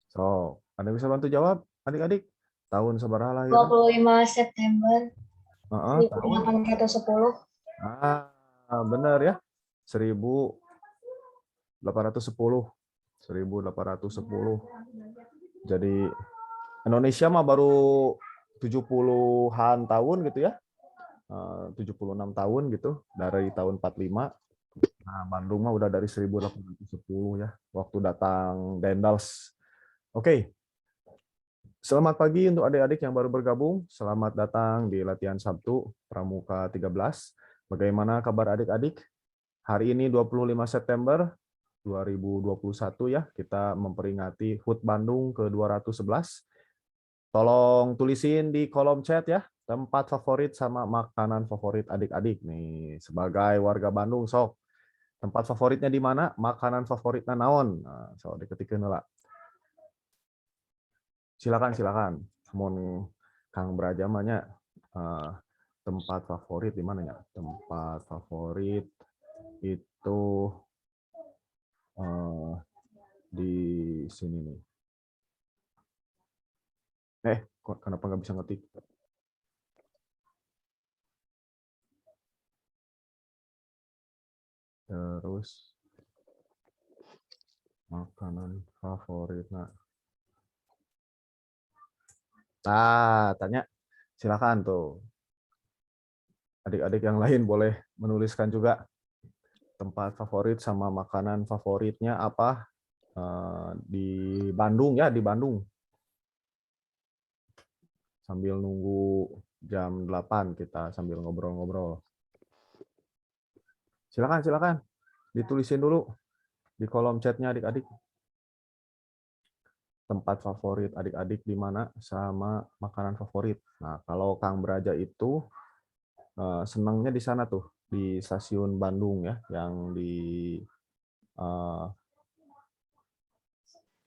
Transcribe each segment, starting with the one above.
So, ada bisa bantu jawab, adik-adik? Tahun sabaraha lahirna? 25 September Tahun? 1810. Benar ya. 1810. 1810. Jadi Indonesia mah baru 70-an tahun gitu ya. 76 tahun gitu dari tahun 45. Nah, Bandung mah udah dari 1810 ya, waktu datang Dendels. Oke, selamat pagi untuk adik-adik yang baru bergabung. Selamat datang di latihan Sabtu Pramuka 13. Bagaimana kabar adik-adik? Hari ini 25 September 2021 ya, kita memperingati HUT Bandung ke-211. Tolong tulisin di kolom chat ya, tempat favorit sama makanan favorit adik-adik nih. Sebagai warga Bandung, sok. Tempat favoritnya di mana? Makanan favoritnya naon? Nah, so diketikkeun heula. Silakan, silakan. Mun Kang Braja mah nya, tempat favorit di mana ya? Tempat favorit itu di sini nih. Kok kenapa nggak bisa ngetik? Terus makanan favorit. Nah, tanya. Silakan tuh. Adik-adik yang lain boleh menuliskan juga tempat favorit sama makanan favoritnya apa di Bandung ya, di Bandung. Sambil nunggu jam 8 kita sambil ngobrol-ngobrol. Silakan, silakan. Ditulisin dulu di kolom chatnya adik-adik. Tempat favorit adik-adik di mana sama makanan favorit. Nah, kalau Kang Braja itu senangnya di sana tuh, di stasiun Bandung ya, yang di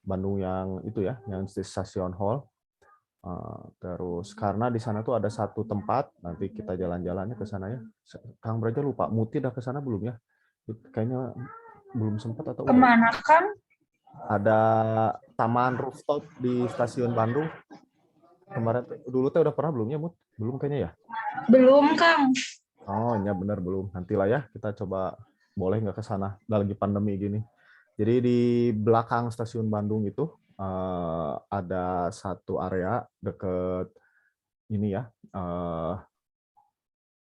Bandung yang itu ya, yang di stasiun Hall. Terus karena di sana tuh ada satu tempat, nanti kita jalan-jalannya ke sana ya. Kang Braja lupa, Muti udah ke sana belum ya? Kayaknya belum sempat atau udah. Kemana kan? Ada taman rooftop di stasiun Bandung. Kemarin dulu teh udah pernah belum ya, Mut? Belum kayaknya ya? Belum, Kang. Oh, ya benar belum. Nantilah ya kita coba, boleh nggak ke sana lagi pandemi gini. Jadi di belakang stasiun Bandung itu ada satu area deket ini ya,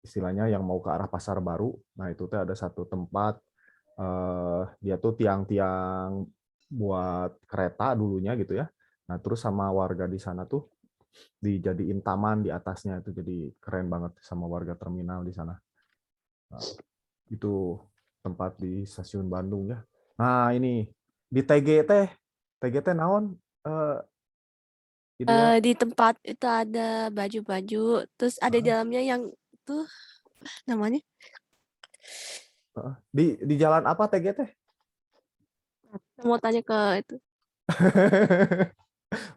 istilahnya yang mau ke arah Pasar Baru. Nah itu tuh ada satu tempat, dia tuh tiang-tiang buat kereta dulunya gitu ya. Nah terus sama warga di sana tuh dijadiin taman di atasnya, itu jadi keren banget sama warga terminal di sana. Nah, itu tempat di stasiun Bandung ya. Nah ini di TGT naon, ideal. Di tempat itu ada baju-baju, terus ada di dalamnya yang tuh namanya. Di jalan apa TGT? Saya mau tanya ke itu.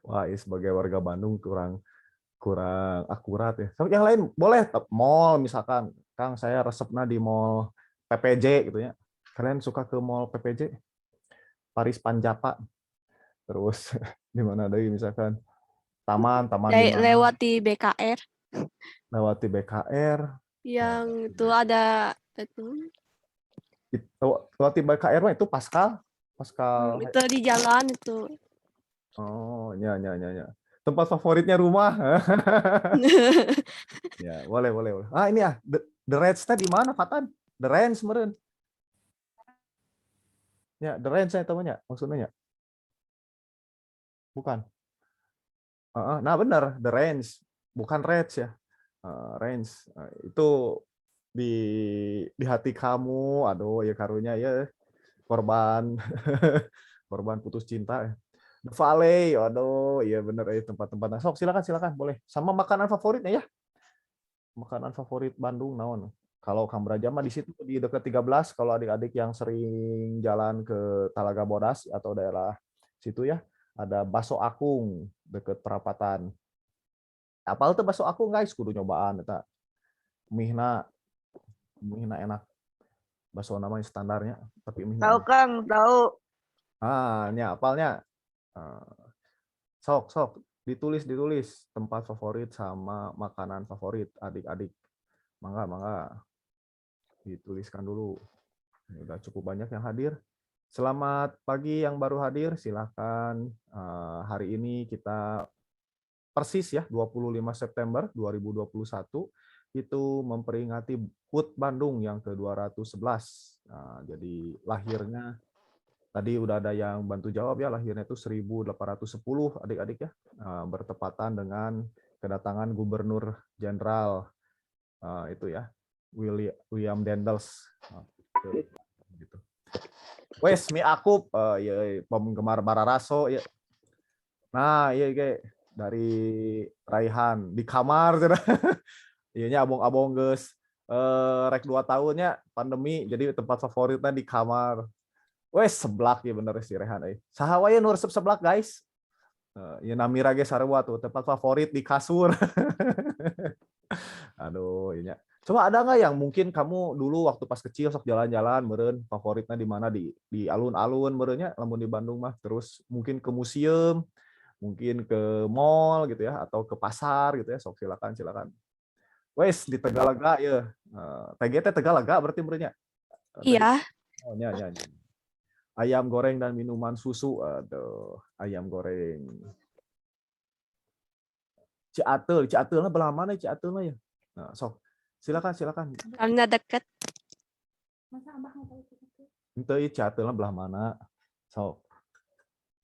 Wah, sebagai warga Bandung kurang kurang akurat ya. Tapi yang lain boleh, mall misalkan. Kang, saya resepnya di mall PPJ gitu ya. Kalian suka ke mall PPJ? Paris Panjapa. Terus di mana lagi misalkan taman di mana? Lewat di BKR Lewati BKR. yang itu ada itu, Lewati BKR mah itu Pascal. Pascal. itu di jalan itu. Oh, ya, ya, ya, ya. Tempat favoritnya rumah. Ya, boleh, boleh, boleh. Ini ya, The Range di mana, Fatan? The Range meren. Ya, The Range saya tahunya, maksudnya ya. Bukan. Nah, benar, The Range, bukan Range ya. Range. Itu di hati kamu, aduh ya karunya ya, korban korban putus cinta. The Valley, aduh, iya bener tempat-tempat. Sok, silakan, silakan, boleh. Sama makanan favoritnya ya. Makanan favorit Bandung naon? Kalau Kang Braja mah di situ di dekat 13, kalau adik-adik yang sering jalan ke Talaga Bodas atau daerah situ ya, ada Baso Akung deket perapatan. Apal tuh Baso Akung guys, kudu nyobaan eta. Mihna mihna enak. Baso namanya standarnya, tapi mihna Tahu enak. Kang, tahu. Nya apalnya. Sok ditulis tempat favorit sama makanan favorit adik-adik. Mangga dituliskan dulu. Ini udah cukup banyak yang hadir. Selamat pagi yang baru hadir, silakan. Hari ini kita persis ya 25 September 2021 itu memperingati HUT Bandung yang ke-211. Nah, jadi lahirnya tadi udah ada yang bantu jawab ya, lahirnya itu 1810 adik-adik ya, bertepatan dengan kedatangan Gubernur Jenderal itu ya, William Dendels. Gitu. Wes, mi aku ya, penggemar Bararaso ya. Nah, iya kayak dari Raihan di kamar iya abong-abong geus rek 2 tahunnya pandemi jadi tempat favoritnya di kamar. Wes seblak ya bener si Rehan saha wae nu resep seblak guys. Ya Namira ge sarua tuh tempat favorit di kasur. Aduh, iya. Coba ada nggak yang mungkin kamu dulu waktu pas kecil sok jalan-jalan meureun favoritnya di mana di alun-alun meureunnya lamun di Bandung mah terus mungkin ke museum, mungkin ke mall gitu ya atau ke pasar gitu ya sok silakan. Wes di Tegalaga ya. TGT Tegalaga berarti meureunnya. Iya. Oh, nya. Ayam goreng dan minuman susu. Aduh, ayam goreng. Ciateul lah belah mana Ciateul lah ya. Nah, sok. Silakan. Karena deket. Ente Ciateul lah belah mana? Sok.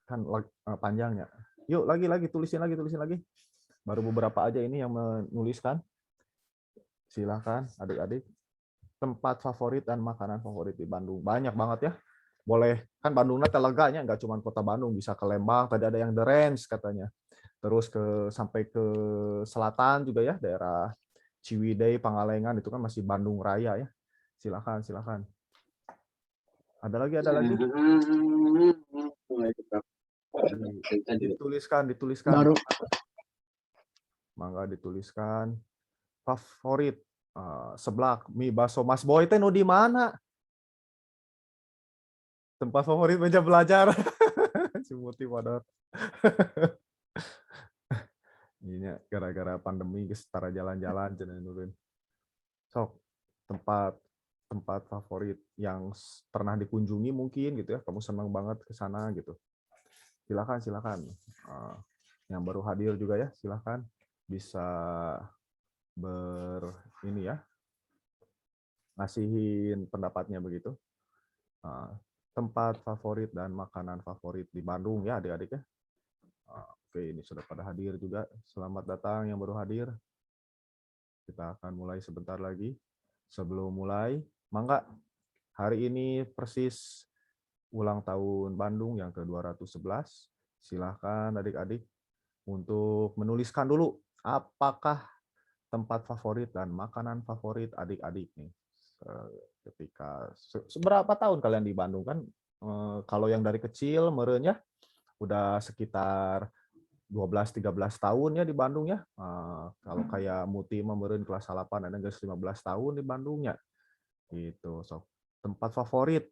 Kan panjangnya. Yuk lagi tulisin lagi. Baru beberapa aja ini yang menuliskan. Silakan adik-adik. Tempat favorit dan makanan favorit di Bandung. Banyak banget ya. Boleh, kan Bandungnya teleganya, nggak cuma kota Bandung, bisa ke Lembang, tadi ada yang The Range katanya. Terus sampai ke selatan juga ya, daerah Ciwidey, Pangalengan, itu kan masih Bandung Raya ya. Silakan. Ada lagi. Dituliskan. Baru. Mangga dituliskan. Favorit seblak mie bakso Mas Boy teh nu di mana? Tempat favorit meja belajar. Cimuti modal. Ini gara-gara pandemi setara jalan-jalan cenah nurun. Sok tempat favorit yang pernah dikunjungi mungkin gitu ya. Kamu senang banget ke sana gitu. Silakan. Yang baru hadir juga ya, silakan bisa ngasihin pendapatnya begitu. Tempat favorit dan makanan favorit di Bandung ya adik-adik ya. Oke, ini sudah pada hadir juga. Selamat datang yang baru hadir. Kita akan mulai sebentar lagi. Sebelum mulai, mangga hari ini persis ulang tahun Bandung yang ke-211. Silahkan adik-adik untuk menuliskan dulu apakah tempat favorit dan makanan favorit adik-adik nih. Ketika seberapa tahun kalian di Bandung kan? Kalau yang dari kecil merenya udah sekitar 12-13 tahun ya di Bandung ya. Kalau kayak Muti mah meureun kelas 8 ada geus 15 tahun di Bandungnya. Gitu. So, tempat favorit.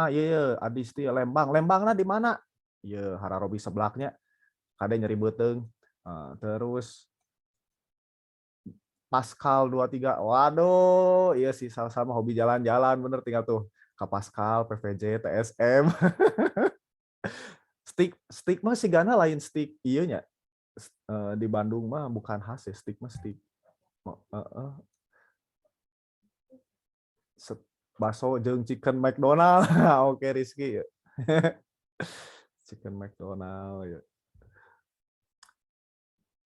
Iya Adisti Lembang. Lembangna di mana? Iya, Hararobi seblaknya. Kade nyeri beuteung. Terus Pascal 23. Waduh, iya sih sama hobi jalan-jalan bener tinggal tuh ke Pascal, PVJ, TSM. Stick mah sigana lain stick ieu nya. Di Bandung mah bukan khas ya, stick mah stick. Bakso jeung chicken McDonald. Oke, Rizky ya. Chicken McDonald ya.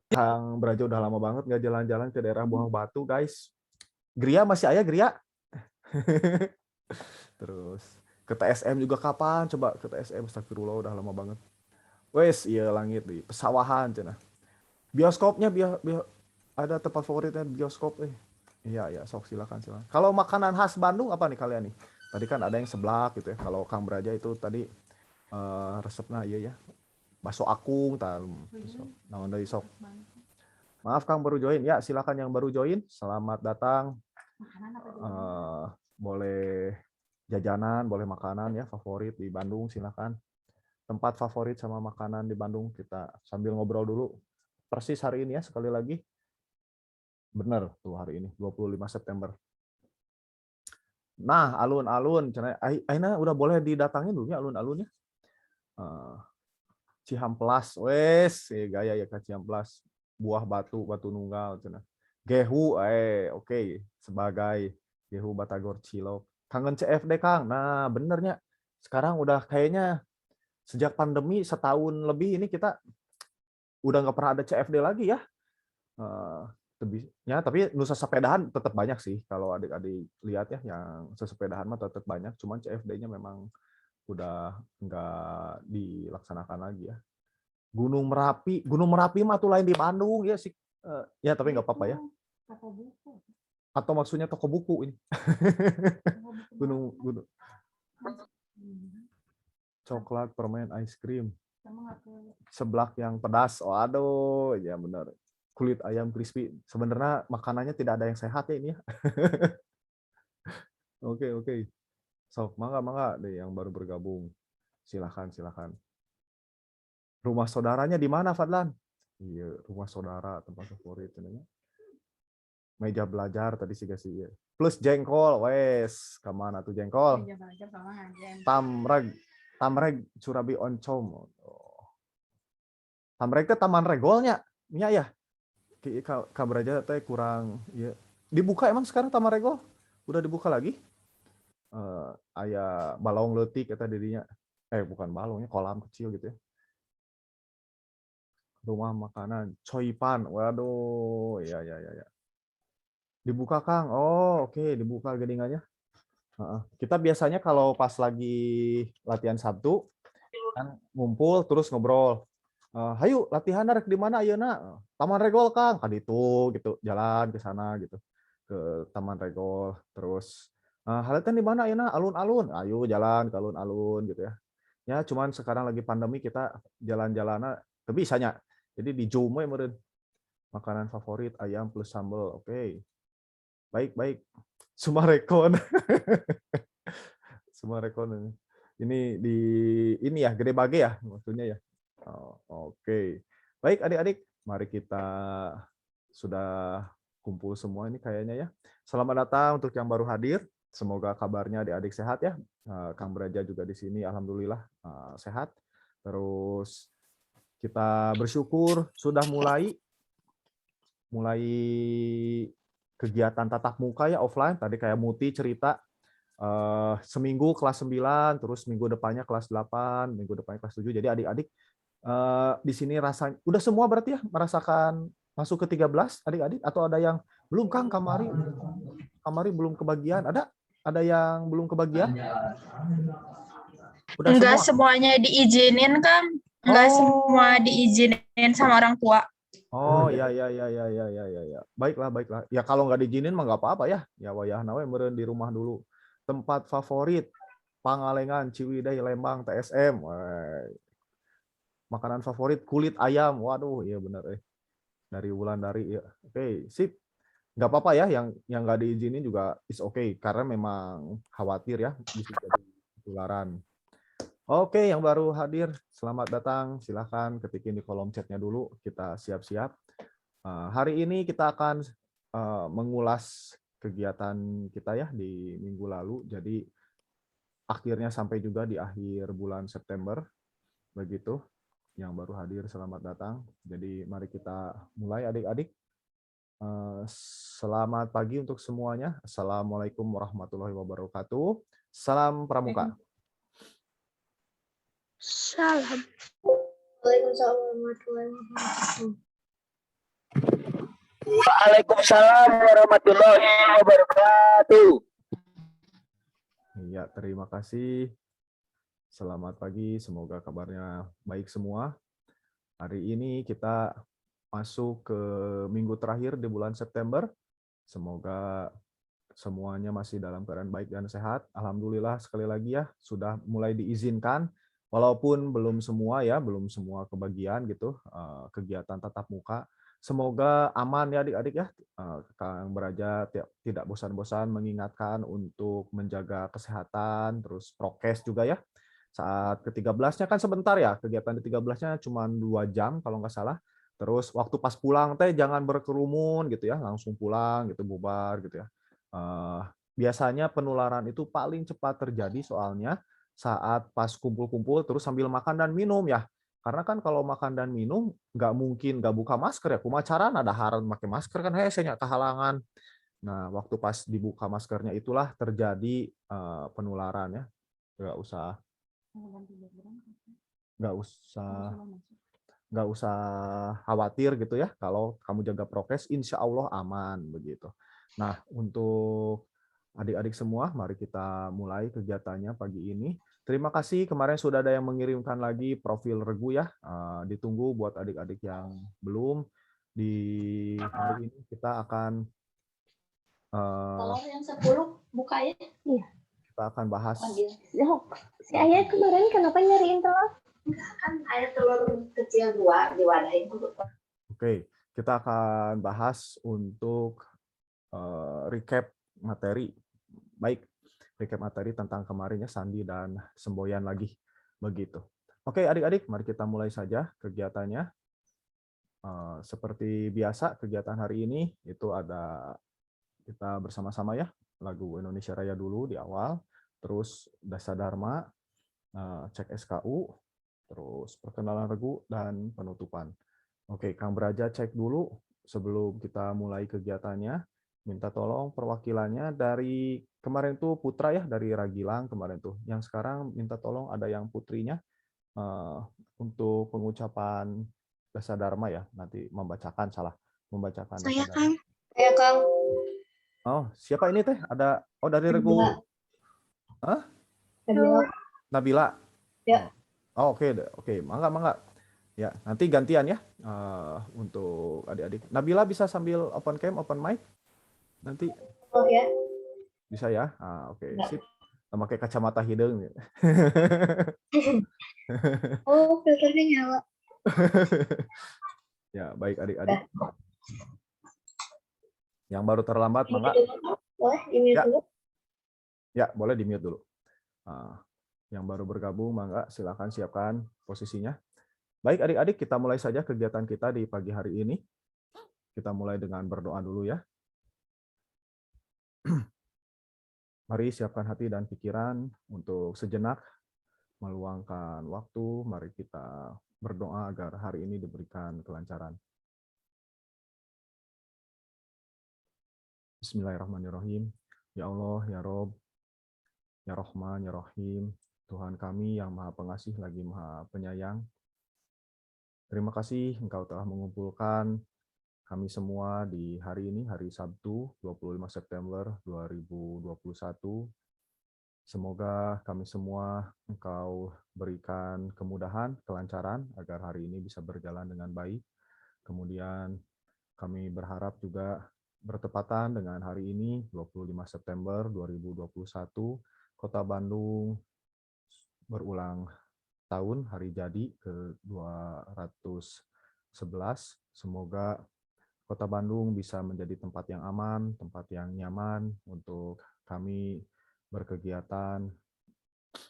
Kang Brajo udah lama banget nggak jalan-jalan ke daerah Buah Batu, guys. Gria masih ayah Gria? Terus ke TSM juga kapan? Coba ke TSM, astagfirullah udah lama banget. Wes, iya langit di pesawahan cenah. Bioskopnya ada tempat favoritnya bioskop Iya, sok silakan. Kalau makanan khas Bandung apa nih kalian nih? Tadi kan ada yang seblak gitu ya. Kalau Kang Braja itu tadi resepnya iya ya. Bakso akung naon deui sok. Maaf Kang baru join. Ya, silakan yang baru join. Selamat datang. Boleh jajanan, boleh makanan ya favorit di Bandung silakan. tempat favorit sama makanan di Bandung. Kita sambil ngobrol dulu. Persis hari ini ya, sekali lagi. Bener tuh hari ini, 25 September. Nah, alun-alun, aina udah boleh didatangin dulu ya alun-alunnya. Cihamplas, wes, gaya ya ke Cihamplas. Buah batu, batu nunggal, cenah. Gehu, oke, sebagai Gehu Batagor Cilok. Kangen CFD Kang, nah benernya. Sekarang udah kayaknya sejak pandemi setahun lebih ini kita udah nggak pernah ada CFD lagi ya. Ya, tapi nusa sepedahan tetap banyak sih. Kalau adik-adik lihat ya, yang sesepedahan mah tetap banyak. Cuman CFD-nya memang udah nggak dilaksanakan lagi ya. Gunung Merapi mah tuh lain di Bandung ya sih. Ya tapi nggak apa-apa ya. Atau maksudnya toko buku ini. Gunung coklat, permen, ice cream. Seblak yang pedas. Oh, aduh, ya benar. Kulit ayam crispy. Sebenarnya makanannya tidak ada yang sehat ya ini ya. Oke. Sok, mangga deh yang baru bergabung. Silakan. Rumah saudaranya di mana, Fadlan? Iya, rumah saudara, tempat favorit. Meja belajar tadi sih ya. Plus jengkol, wes. Kemana tuh jengkol? Tamreg Surabi Oncom. Tamreg ke Taman Regolnya. Nya ya. Kabar aja teh kurang ya. Dibuka emang sekarang Taman Regol? Udah dibuka lagi? Aya balong leutik eta dirinya. Bukan balongnya, kolam kecil gitu ya. Rumah makanan Coipan. Waduh, ya. Dibuka Kang. Oh, oke, dibuka gedingannya. Kita biasanya kalau pas lagi latihan Sabtu kan ngumpul terus ngobrol. Hayu latihan rek di mana ayeuna? Taman Regol Kang. Kan itu gitu, jalan ke sana gitu. Ke Taman Regol terus halatan di mana ayeuna? Alun-alun. Ayo jalan ke alun-alun gitu ya. Ya, cuman sekarang lagi pandemi kita jalan-jalan tapi bisanya. Jadi di Zoom we meureun. Makanan favorit ayam plus sambal. Oke. Baik. Sumarekon. Sumarekon. Ini ini ya, Gede Bage ya maksudnya ya. Oke. Baik adik-adik, mari kita sudah kumpul semua ini kayaknya ya. Selamat datang untuk yang baru hadir. Semoga kabarnya adik-adik sehat ya. Kang Beraja juga di sini alhamdulillah sehat. Terus kita bersyukur sudah mulai kegiatan tatap muka ya offline. Tadi kayak Muti cerita seminggu kelas 9, terus minggu depannya kelas 8, minggu depannya kelas 7. Jadi adik-adik di sini rasanya udah semua berarti ya merasakan masuk ke 13 adik-adik atau ada yang belum Kang Kamari belum kebagian. Ada yang belum kebagian? Udah Enggak semua? semuanya diizinin, Kang. Enggak semua diizinin sama orang tua. Oh ya. Baiklah. Ya kalau nggak diizinin mah nggak apa-apa ya. Ya wayahna we meureun di rumah dulu. Tempat favorit Pangalengan, Ciwidey, Lembang, TSM. Makanan favorit kulit ayam. Waduh, iya benar dari Wulandari ya. Oke, sip. Nggak apa-apa ya yang nggak diizinin juga is okay karena memang khawatir ya bisa jadi penularan. Oke, yang baru hadir, selamat datang. Silahkan ketikin di kolom chatnya dulu. Kita siap-siap. Hari ini kita akan mengulas kegiatan kita ya di minggu lalu. Jadi akhirnya sampai juga di akhir bulan September. Begitu. Yang baru hadir, selamat datang. Jadi mari kita mulai adik-adik. Selamat pagi untuk semuanya. Assalamualaikum warahmatullahi wabarakatuh. Salam Pramuka. Salam. Waalaikumsalam warahmatullahi wabarakatuh. Waalaikumsalam warahmatullahi wabarakatuh. Iya, terima kasih. Selamat pagi, semoga kabarnya baik semua. Hari ini kita masuk ke minggu terakhir di bulan September. Semoga semuanya masih dalam keadaan baik dan sehat. Alhamdulillah sekali lagi ya, sudah mulai diizinkan. Walaupun belum semua kebagian gitu, kegiatan tatap muka. Semoga aman ya adik-adik ya. Kang Beraja tidak bosan-bosan mengingatkan untuk menjaga kesehatan, terus prokes juga ya. Saat ke-13-nya kan sebentar ya, kegiatan di 13-nya cuma 2 jam kalau nggak salah. Terus waktu pas pulang teh jangan berkerumun gitu ya, langsung pulang gitu, bubar gitu ya. Biasanya penularan itu paling cepat terjadi soalnya saat pas kumpul-kumpul terus sambil makan dan minum ya. Karena kan kalau makan dan minum nggak mungkin nggak buka masker ya. Kumacara ada haran pakai masker kan hese nya kehalangan. Nah, waktu pas dibuka maskernya itulah terjadi penularan ya. Nggak usah nggak usah nggak usah khawatir gitu ya, kalau kamu jaga prokes insya Allah aman begitu. Nah, untuk adik-adik semua, mari kita mulai kegiatannya pagi ini. Terima kasih kemarin sudah ada yang mengirimkan lagi profil Regu ya. Ditunggu buat adik-adik yang belum. Di hari ini kita akan Kalau yang 10 buka ya? Iya. kita akan bahas. Si Ayah kemarin kenapa nyariin telur? Kan ada telur kecil 2 diwadahin dulu. Oke, kita akan bahas untuk recap materi. Baik, recap materi tentang kemarinnya Sandi dan Semboyan lagi. Begitu. Oke, adik-adik, mari kita mulai saja kegiatannya. Seperti biasa, kegiatan hari ini itu ada kita bersama-sama ya, lagu Indonesia Raya dulu di awal, terus Dasa Dharma, cek SKU, terus perkenalan regu, dan penutupan. Oke, Kang Braja cek dulu sebelum kita mulai kegiatannya. Minta tolong perwakilannya dari kemarin tuh Putra ya, dari Ragilang kemarin tuh. Yang sekarang minta tolong ada yang putrinya untuk pengucapan Dasa Dharma ya. Nanti membacakan Dasa Saya Dharma. Kang. Ya Kang. Oh, siapa ini teh? Ada dari regu. Hah? Nabila. Ya. Oh, oke. Mangga. Ya, nanti gantian ya untuk adik-adik. Nabila bisa sambil open cam, open mic? Nanti Oh ya. bisa ya? Oke, sip. Pakai kacamata hidung. Oh, filternya nyala. Ya, baik adik-adik. Yang baru terlambat, mangga. Boleh di-mute dulu? Ya, boleh di-mute dulu. Yang baru bergabung, mangga silakan siapkan posisinya. Baik adik-adik, kita mulai saja kegiatan kita di pagi hari ini. Kita mulai dengan berdoa dulu ya. Mari siapkan hati dan pikiran untuk sejenak meluangkan waktu. Mari kita berdoa agar hari ini diberikan kelancaran. Bismillahirrahmanirrahim. Ya Allah, ya Rob, ya Rahman, ya Rahim. Tuhan kami yang Maha Pengasih lagi Maha Penyayang. Terima kasih Engkau telah mengumpulkan kami semua di hari ini, hari Sabtu, 25 September 2021. Semoga kami semua Engkau berikan kemudahan, kelancaran, agar hari ini bisa berjalan dengan baik. Kemudian kami berharap juga bertepatan dengan hari ini, 25 September 2021, Kota Bandung berulang tahun hari jadi ke-211. Semoga Kota Bandung bisa menjadi tempat yang aman, tempat yang nyaman untuk kami berkegiatan,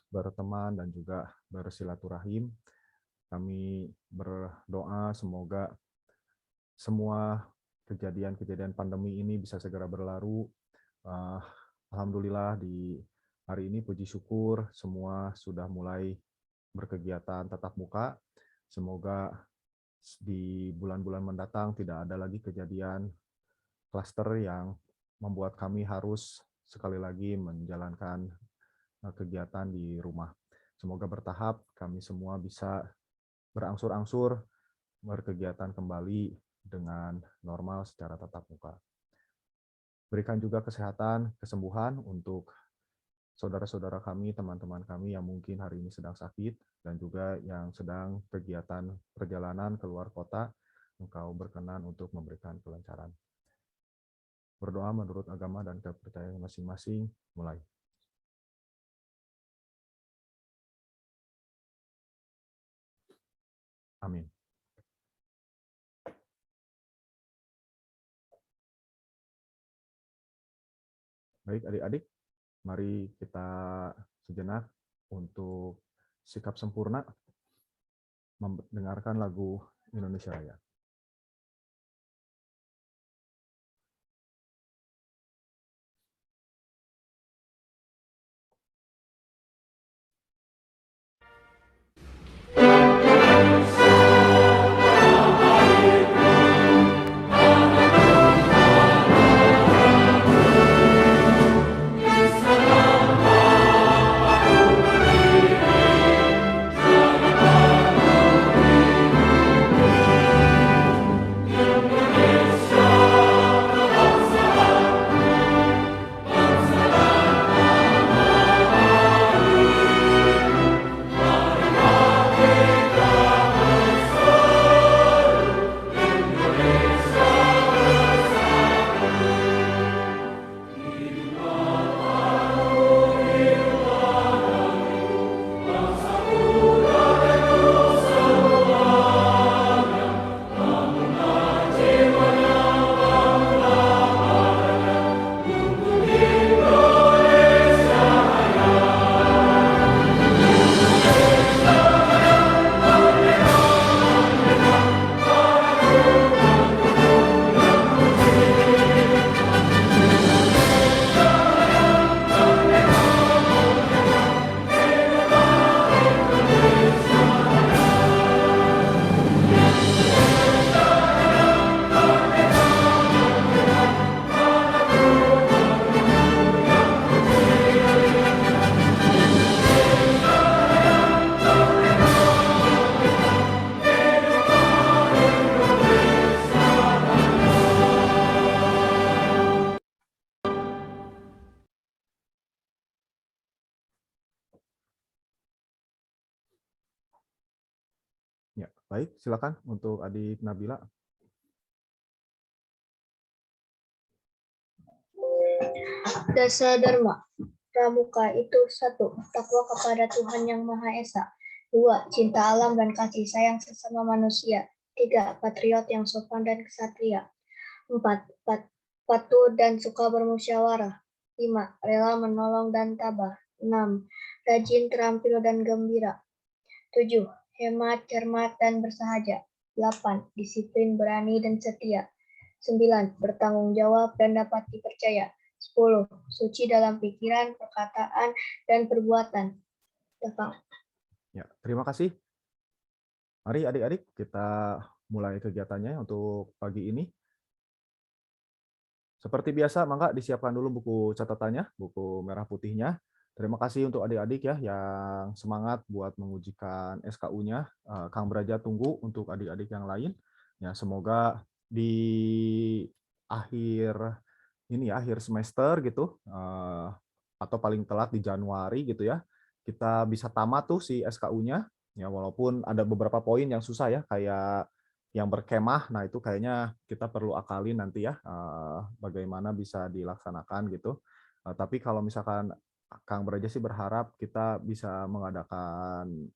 berteman, dan juga bersilaturahim. Kami berdoa semoga semua kejadian-kejadian pandemi ini bisa segera berlalu. Alhamdulillah di hari ini puji syukur semua sudah mulai berkegiatan tatap muka. Semoga di bulan-bulan mendatang tidak ada lagi kejadian klaster yang membuat kami harus sekali lagi menjalankan kegiatan di rumah. Semoga bertahap kami semua bisa berangsur-angsur berkegiatan kembali dengan normal secara tatap muka. Berikan juga kesehatan, kesembuhan untuk saudara-saudara kami, teman-teman kami yang mungkin hari ini sedang sakit, dan juga yang sedang kegiatan perjalanan keluar kota, Engkau berkenan untuk memberikan kelancaran. Berdoa menurut agama dan kepercayaan masing-masing, mulai. Amin. Baik adik-adik, mari kita sejenak untuk sikap sempurna mendengarkan lagu Indonesia Raya. Ya, baik, silakan untuk Adik Nabila. Dasa Dharma. Pramuka itu 1. Takwa kepada Tuhan Yang Maha Esa. 2. Cinta alam dan kasih sayang sesama manusia. 3. Patriot yang sopan dan kesatria. 4. Patuh dan suka bermusyawarah. 5. Rela menolong dan tabah. 6. Rajin, terampil, dan gembira. 7. Hemat, cermat, dan bersahaja. 8. Disiplin, berani, dan setia. 9. Bertanggung jawab dan dapat dipercaya. 10. Suci dalam pikiran, perkataan, dan perbuatan. Ya, terima kasih. Mari adik-adik kita mulai kegiatannya untuk pagi ini. Seperti biasa, mangga disiapkan dulu buku catatannya, buku merah putihnya. Terima kasih untuk adik-adik ya yang semangat buat mengujikan SKU-nya. Kang Braja tunggu untuk adik-adik yang lain. Ya, semoga di akhir semester gitu, atau paling telat di Januari gitu ya, kita bisa tamat tuh si SKU-nya. Ya, walaupun ada beberapa poin yang susah ya, kayak yang berkemah, nah itu kayaknya kita perlu akalin nanti ya, bagaimana bisa dilaksanakan gitu. Tapi kalau misalkan Kang Braja sih berharap kita bisa mengadakan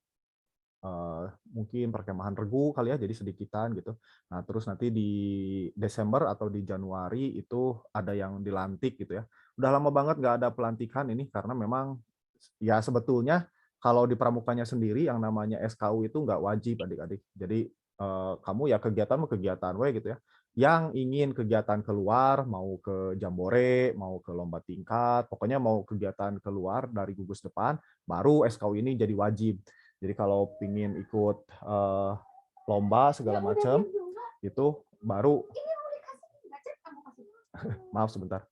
mungkin perkemahan regu kali ya, jadi sedikitan gitu. Nah terus nanti di Desember atau di Januari itu ada yang dilantik gitu ya. Udah lama banget nggak ada pelantikan ini karena memang ya sebetulnya kalau di pramukanya sendiri yang namanya SKU itu nggak wajib adik-adik. Jadi kamu ya kegiatan we gitu ya. Yang ingin kegiatan keluar, mau ke jambore, mau ke lomba tingkat, pokoknya mau kegiatan keluar dari gugus depan, baru SKU ini jadi wajib. Jadi kalau pingin ikut lomba segala macam, itu baru. Maaf sebentar.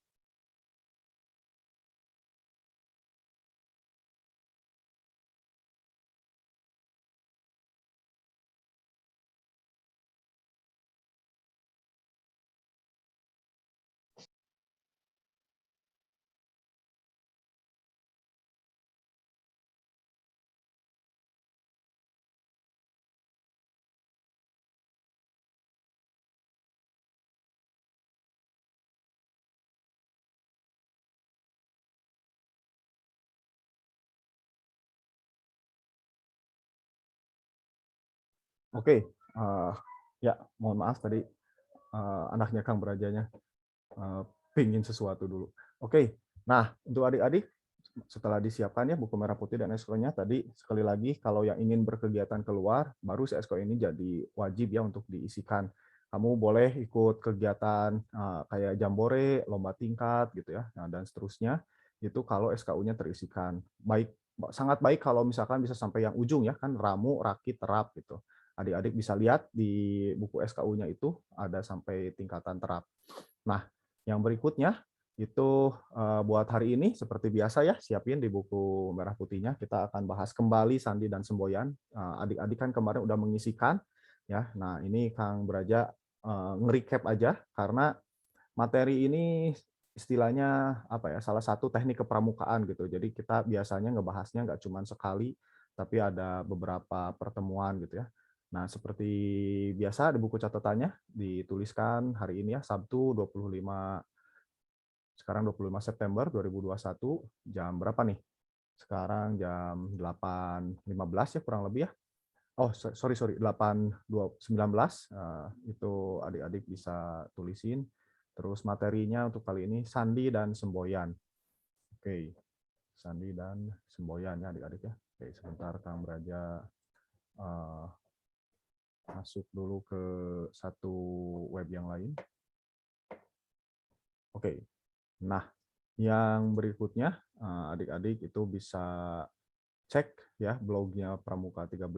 Oke, ya mohon maaf tadi anaknya Kang Brajanya pingin sesuatu dulu. Oke, nah untuk adik-adik setelah disiapkan ya buku merah putih dan SKO-nya tadi, sekali lagi kalau yang ingin berkegiatan keluar, baru si SKO ini jadi wajib ya untuk diisikan. Kamu boleh ikut kegiatan kayak jambore, lomba tingkat gitu ya, dan seterusnya. Itu kalau SKU-nya terisikan. Sangat baik kalau misalkan bisa sampai yang ujung ya, kan ramu, rakit, terap gitu. Adik-adik bisa lihat di buku SKU-nya itu ada sampai tingkatan terap. Nah, yang berikutnya itu buat hari ini seperti biasa ya, siapin di buku merah putihnya. Kita akan bahas kembali sandi dan semboyan. Adik-adik kan kemarin udah mengisikan ya. Nah, ini Kang Beraja nge-recap aja karena materi ini istilahnya apa ya, salah satu teknik kepramukaan gitu. Jadi kita biasanya ngebahasnya nggak cuma sekali, tapi ada beberapa pertemuan gitu ya. Nah, seperti biasa di buku catatannya dituliskan hari ini ya, Sabtu 25 sekarang 25 September 2021 jam berapa nih? Sekarang jam 8.15 ya kurang lebih ya. Oh, sorry 8.19 itu adik-adik bisa tulisin. Terus materinya untuk kali ini sandi dan semboyan. Oke. Sandi dan semboyan ya adik-adik ya. Oke, sebentar Kang Beraja masuk dulu ke satu web yang lain. Oke. Nah, yang berikutnya adik-adik itu bisa cek ya blognya Pramuka 13.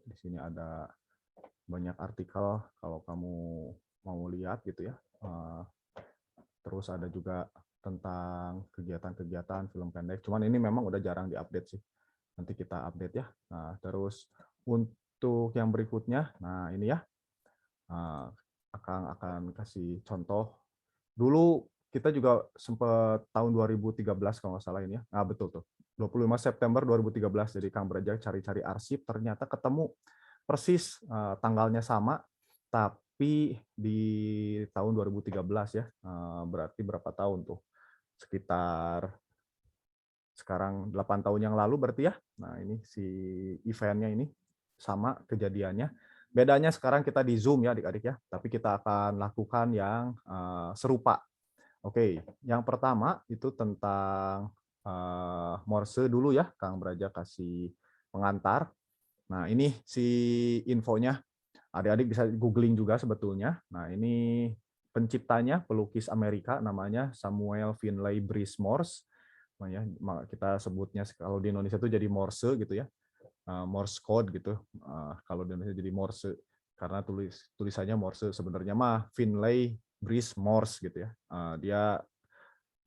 Di sini ada banyak artikel kalau kamu mau lihat gitu ya. Terus ada juga tentang kegiatan-kegiatan film pendek. Cuman ini memang udah jarang diupdate sih. Nanti kita update ya. Nah, terus untuk yang berikutnya, nah ini ya, akan kasih contoh. Dulu kita juga sempat tahun 2013 kalau nggak salah ini ya. Nah, betul tuh. 25 September 2013. Jadi Kang Beraja cari-cari arsip, ternyata ketemu persis tanggalnya sama, tapi di tahun 2013 ya. Berarti berapa tahun tuh? Sekitar sekarang 8 tahun yang lalu berarti ya. Nah, ini si eventnya ini sama kejadiannya. Bedanya sekarang kita di Zoom ya adik-adik ya, tapi kita akan lakukan yang serupa. Oke, yang pertama itu tentang Morse dulu ya, Kang Beraja kasih pengantar. Nah, ini si infonya. Adik-adik bisa googling juga sebetulnya. Nah, ini penciptanya pelukis Amerika namanya Samuel Finley Breese Morse. Nah, ya, kita sebutnya kalau di Indonesia itu jadi Morse gitu ya. Morse code gitu. Kalau di Indonesia jadi Morse karena tulisannya Morse, sebenarnya mah Finley Breese Morse gitu ya. Dia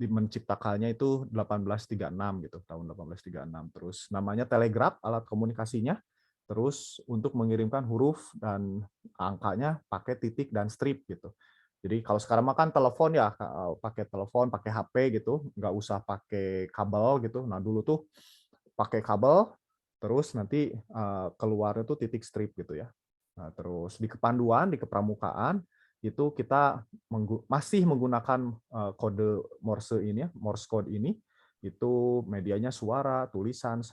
menciptakannya itu 1836 gitu, tahun 1836. Terus namanya telegraf alat komunikasinya. Terus untuk mengirimkan huruf dan angkanya pakai titik dan strip gitu. Jadi kalau sekarang mah kan telepon ya, pakai telepon, pakai HP gitu, nggak usah pakai kabel gitu. Nah dulu tuh pakai kabel, terus nanti keluarnya tuh titik strip gitu ya. Nah, terus di kepanduan, di kepramukaan itu kita masih menggunakan kode Morse ini ya, Morse code ini. Itu medianya suara, tulisan,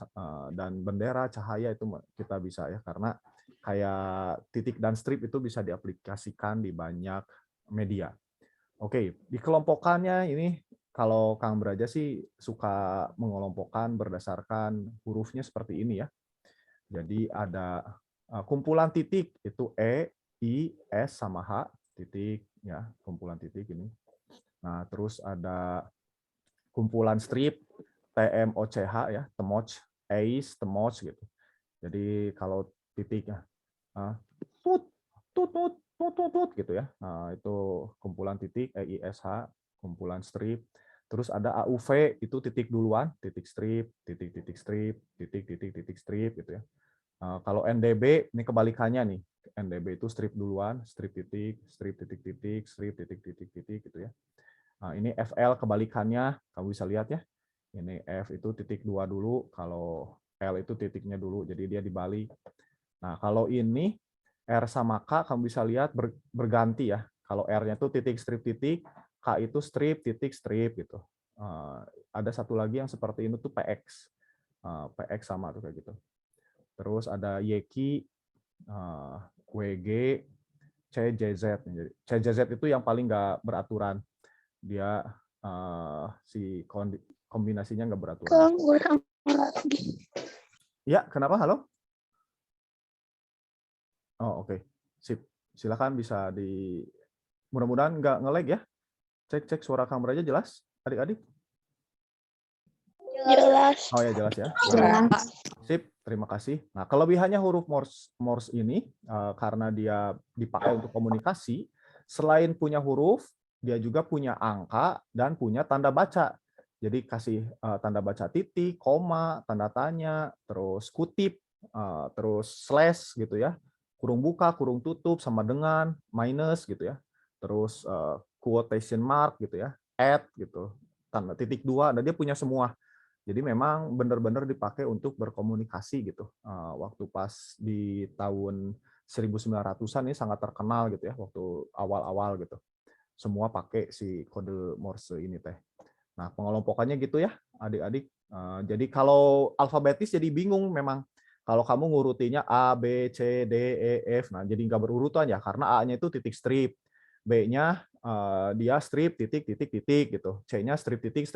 dan bendera, cahaya itu kita bisa ya, karena kayak titik dan strip itu bisa diaplikasikan di banyak media. Oke, di kelompokannya ini kalau Kang Beraja sih suka mengelompokkan berdasarkan hurufnya seperti ini ya. Jadi ada kumpulan titik itu E, I, S sama H titik ya, kumpulan titik ini. Nah, terus ada kumpulan strip TMOCH ya, temoch, Ace, temoch gitu. Jadi kalau titiknya tut tut tut tut tut tut gitu ya. Nah, itu kumpulan titik EISH, kumpulan strip. Terus ada AUV itu titik duluan, titik strip, titik titik strip, titik titik titik strip gitu ya. Kalau NDB ini kebalikannya nih. NDB itu strip duluan, strip titik titik, strip titik titik titik gitu ya. Nah, ini FL kebalikannya, kamu bisa lihat ya. Ini F itu titik 2 dulu, kalau L itu titiknya dulu, jadi dia dibalik. Nah, kalau ini R sama K kamu bisa lihat berganti ya. Kalau R-nya itu titik strip titik, K itu strip titik strip gitu. Ada satu lagi yang seperti ini tuh PX. PX sama tuh kayak gitu. Terus ada YK, WG, CJZ. CJZ itu yang paling nggak beraturan. Dia kombinasinya nggak beraturan. Kang, kurang lagi. Ya, kenapa? Halo? Oh, oke. Sip. Silakan bisa di... Mudah-mudahan nggak nge-lag ya. Cek suara Kang Beraja jelas, adik-adik? Jelas. Oh ya, jelas ya. Jelas. Nah, sip, terima kasih. Nah, kelebihannya huruf Morse ini, karena dia dipakai untuk komunikasi, selain punya huruf, dia juga punya angka dan punya tanda baca. Jadi kasih tanda baca titik, koma, tanda tanya, terus kutip, terus slash gitu ya, kurung buka, kurung tutup, sama dengan, minus gitu ya, terus quotation mark gitu ya, add gitu, tanda titik dua, dan dia punya semua. Jadi memang benar-benar dipakai untuk berkomunikasi gitu. Waktu pas di tahun 1900-an ini sangat terkenal gitu ya, waktu awal-awal gitu. Semua pakai si kode Morse ini teh. Nah, pengelompokannya gitu ya, adik-adik. Jadi kalau alfabetis jadi bingung memang. Kalau kamu ngurutinya A, B, C, D, E, F, nah jadi nggak berurutan ya, karena A-nya itu titik strip, B-nya dia strip, titik, titik, titik gitu, C-nya strip, titik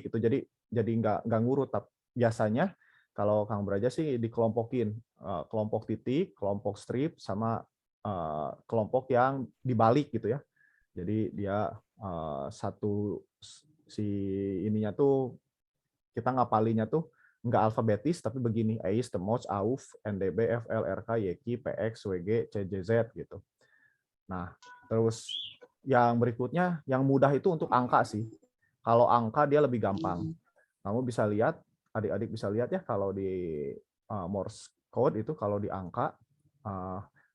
gitu. Jadi nggak ngurut. Tapi biasanya kalau Kang Beraja sih dikelompokin, kelompok titik, kelompok strip, sama kelompok yang dibalik gitu ya. Jadi dia satu si ininya tuh kita ngapalinya tuh nggak alfabetis tapi begini: AIS, TEMOS, AUF, NDB, FL, RK, YK, PX, WG, CJZ gitu. Nah, terus yang berikutnya yang mudah itu untuk angka sih. Kalau angka dia lebih gampang. Kamu bisa lihat, adik-adik bisa lihat ya kalau di Morse code itu kalau di angka.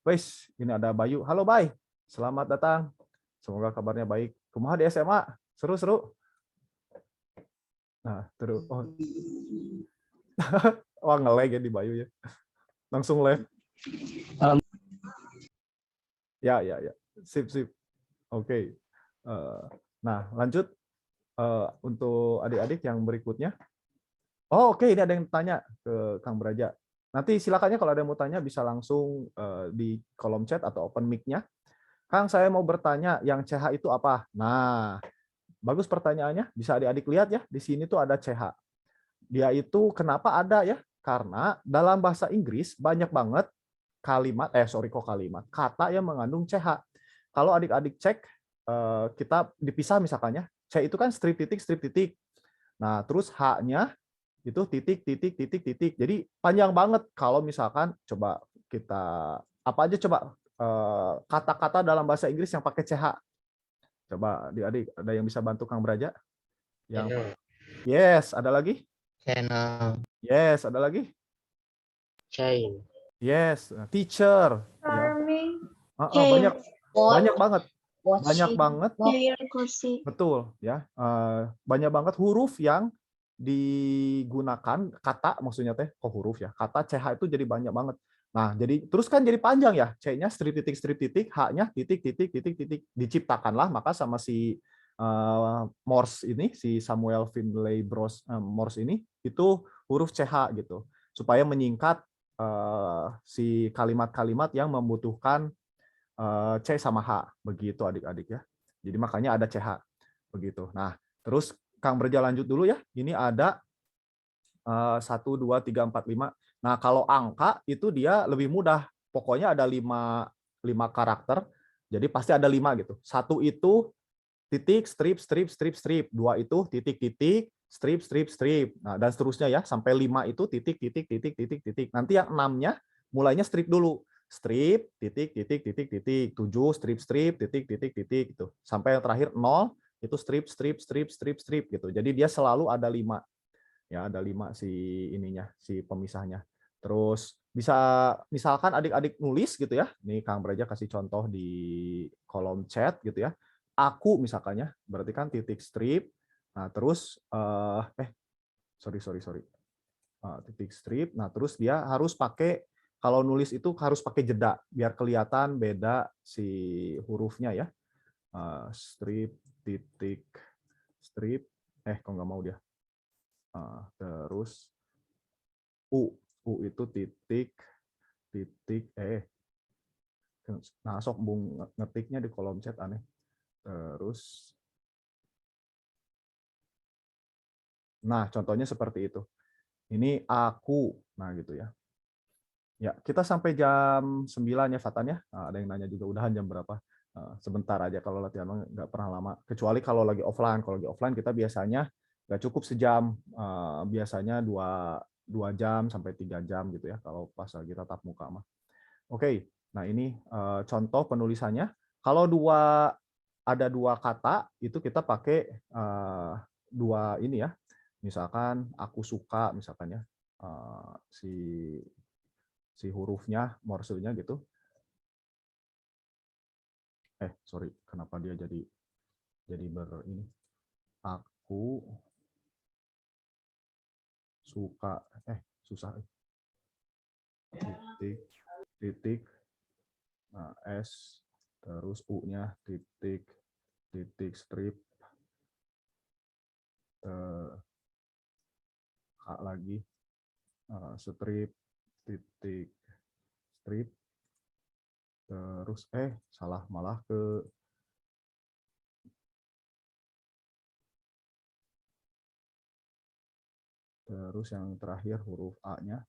Wes, ini ada Bayu. Halo Bay, selamat datang. Semoga kabarnya baik. Kumaha di SMA? Seru-seru? Nah, terus wah nge-lag ya di Bayu ya. Langsung live. Ya. Sip. Oke. Nah, lanjut untuk adik-adik yang berikutnya. Oh, oke, ini ada yang tanya ke Kang Beraja. Nanti silakannya kalau ada yang mau tanya bisa langsung di kolom chat atau open mic-nya. Kang, saya mau bertanya, yang CH itu apa? Nah, bagus pertanyaannya. Bisa adik-adik lihat ya, di sini tuh ada CH. Dia itu kenapa ada ya? Karena dalam bahasa Inggris banyak banget kata yang mengandung CH. Kalau adik-adik cek, kita dipisah misalkannya, C itu kan strip titik. Nah, terus H-nya itu titik. Jadi panjang banget kalau misalkan coba kita apa aja coba kata-kata dalam bahasa Inggris yang pakai CH. Coba adik-adik ada yang bisa bantu Kang Beraja? Yang yes, ada lagi? Channel, Yes, ada lagi? chain, Yes, teacher. Ya. Farming. Banyak banget. Banyak banget. Kursi. Betul ya. Banyak banget huruf yang digunakan, kata maksudnya teh kok huruf ya. Kata CH itu jadi banyak banget. Nah, jadi terus kan jadi panjang ya. C-nya strip titik, H-nya titik. Diciptakanlah maka sama si Morse ini, si Samuel Finlay Morse ini itu huruf CH gitu. Supaya menyingkat si kalimat-kalimat yang membutuhkan C sama H begitu adik-adik ya. Jadi makanya ada CH begitu. Nah, terus Kang berjalan lanjut dulu ya. Ini ada 1 2 3 4 5. Nah, kalau angka itu dia lebih mudah. Pokoknya ada 5 karakter. Jadi pasti ada 5 gitu. 1 itu titik strip. 2 itu titik strip. Nah, dan seterusnya ya sampai 5 itu titik. Nanti yang 6-nya mulainya strip dulu. Strip titik 7 strip titik gitu. Sampai yang terakhir 0 itu strip gitu. Jadi dia selalu ada 5. Ya, ada 5 si ininya, si pemisahnya. Terus bisa misalkan adik-adik nulis gitu ya. Nih Kang Beraja kasih contoh di kolom chat gitu ya. Aku misalkannya, berarti kan titik strip. Nah, terus sorry. Titik strip. Nah, terus dia harus pakai, kalau nulis itu harus pakai jeda biar kelihatan beda si hurufnya ya. Strip titik strip kok nggak mau dia. Terus U itu titik nah sok bung ngetiknya di kolom chat aneh. Terus Nah, contohnya seperti itu. Ini aku. Nah, gitu ya. Ya, kita sampai jam 9 ya, Fatan ya. Nah, ada yang nanya juga, udahan jam berapa? Sebentar aja kalau latihan mah nggak pernah lama. Kecuali kalau lagi offline. Kalau lagi offline kita biasanya nggak cukup sejam. Biasanya 2 jam sampai 3 jam gitu ya, kalau pas lagi tatap muka mah. Oke, nah ini contoh penulisannya. Kalau ada 2 kata, itu kita pakai dua ini ya. Misalkan aku suka, misalkan ya, si hurufnya, morsenya gitu. Sorry, kenapa dia jadi ini? Aku suka, susah. Titik, S, terus U-nya titik, strip, K lagi, strip, titik, strip, terus salah, malah ke terus yang terakhir huruf A-nya.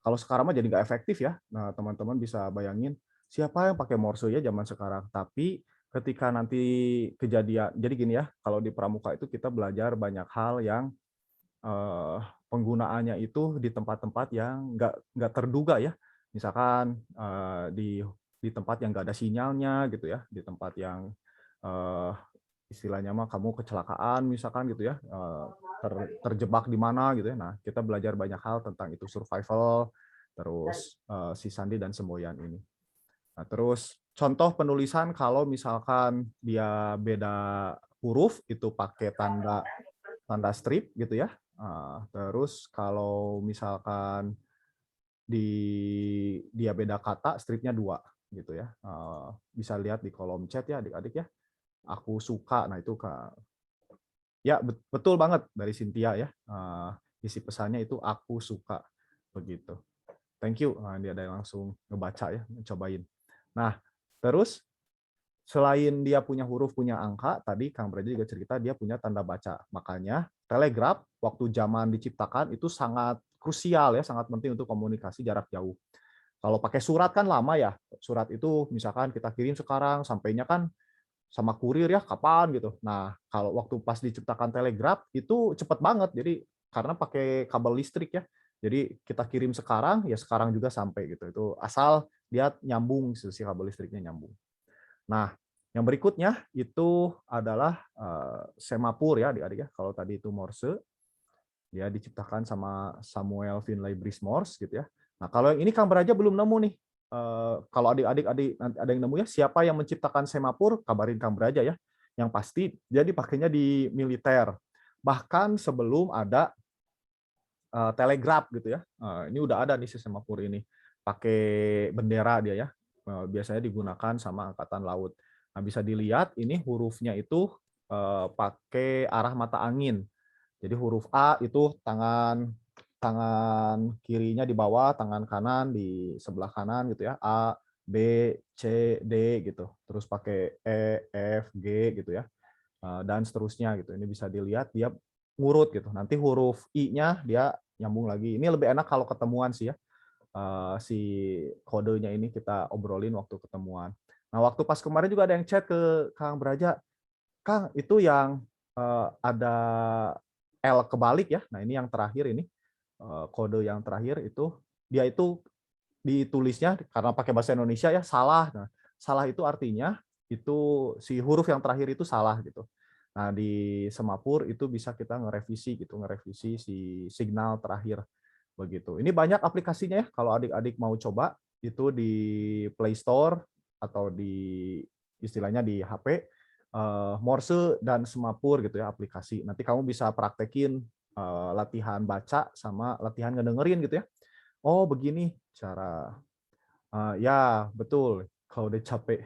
Kalau sekarang mah jadi nggak efektif ya. Nah, teman-teman bisa bayangin siapa yang pakai Morse ya zaman sekarang. Tapi ketika nanti kejadian, jadi gini ya, kalau di pramuka itu kita belajar banyak hal yang penggunaannya itu di tempat-tempat yang nggak terduga ya. Misalkan di tempat yang nggak ada sinyalnya gitu ya, di tempat yang istilahnya mah kamu kecelakaan misalkan gitu ya, terjebak di mana gitu ya. Nah, kita belajar banyak hal tentang itu, survival, terus si Sandi dan semboyan ini. Nah, terus contoh penulisan kalau misalkan dia beda huruf itu pakai tanda strip gitu ya. Terus kalau misalkan dia beda kata, stripnya 2 gitu ya. Bisa lihat di kolom chat ya adik-adik ya. Aku suka, nah itu ya betul banget dari Cynthia ya. Isi pesannya itu aku suka begitu. Thank you. Dia ada yang langsung ngebaca ya, cobain. Nah, terus selain dia punya huruf, punya angka, tadi Kang Braja juga cerita dia punya tanda baca. Makanya telegraf waktu zaman diciptakan itu sangat krusial ya, sangat penting untuk komunikasi jarak jauh. Kalau pakai surat kan lama ya. Surat itu misalkan kita kirim sekarang, sampainya kan sama kurir ya kapan gitu. Nah, kalau waktu pas diciptakan telegraf itu cepet banget. Jadi karena pakai kabel listrik ya. Jadi kita kirim sekarang ya sekarang juga sampai gitu. Itu asal dia nyambung, si kabel listriknya nyambung. Nah, yang berikutnya itu adalah semapur ya adik-adik ya. Kalau tadi itu Morse, dia diciptakan sama Samuel Finlay Breese Morse gitu ya. Nah, kalau yang ini Kang Beraja belum nemu nih. Kalau adik-adik ada yang nemu ya, siapa yang menciptakan semapur, kabarin Kang Beraja ya. Yang pasti dia dipakainya di militer. Bahkan sebelum ada telegraf gitu ya. Ini udah ada nih si semapur ini. Pakai bendera dia ya. Biasanya digunakan sama angkatan laut. Nah, bisa dilihat ini hurufnya itu pakai arah mata angin. Jadi huruf A itu tangan kirinya di bawah, tangan kanan di sebelah kanan gitu ya. A, B, C, D gitu. Terus pakai E, F, G gitu ya. Dan seterusnya gitu. Ini bisa dilihat dia ngurut gitu. Nanti huruf I-nya dia nyambung lagi. Ini lebih enak kalau ketemuan sih ya. Si kodenya ini kita obrolin waktu ketemuan. Nah, waktu pas kemarin juga ada yang chat ke Kang Beraja, Kang, itu yang ada L kebalik ya. Nah, ini yang terakhir ini. Kode yang terakhir itu dia itu ditulisnya karena pakai bahasa Indonesia ya salah. Nah, salah itu artinya itu si huruf yang terakhir itu salah gitu. Nah, di semapur itu bisa kita ngerevisi si signal terakhir begitu. Ini banyak aplikasinya ya kalau adik-adik mau coba itu di Play Store atau di istilahnya di HP. Morse dan semapur gitu ya aplikasi. Nanti kamu bisa praktekin latihan baca sama latihan ngedengerin gitu ya. Oh begini cara. Ya betul. Kalau udah capek.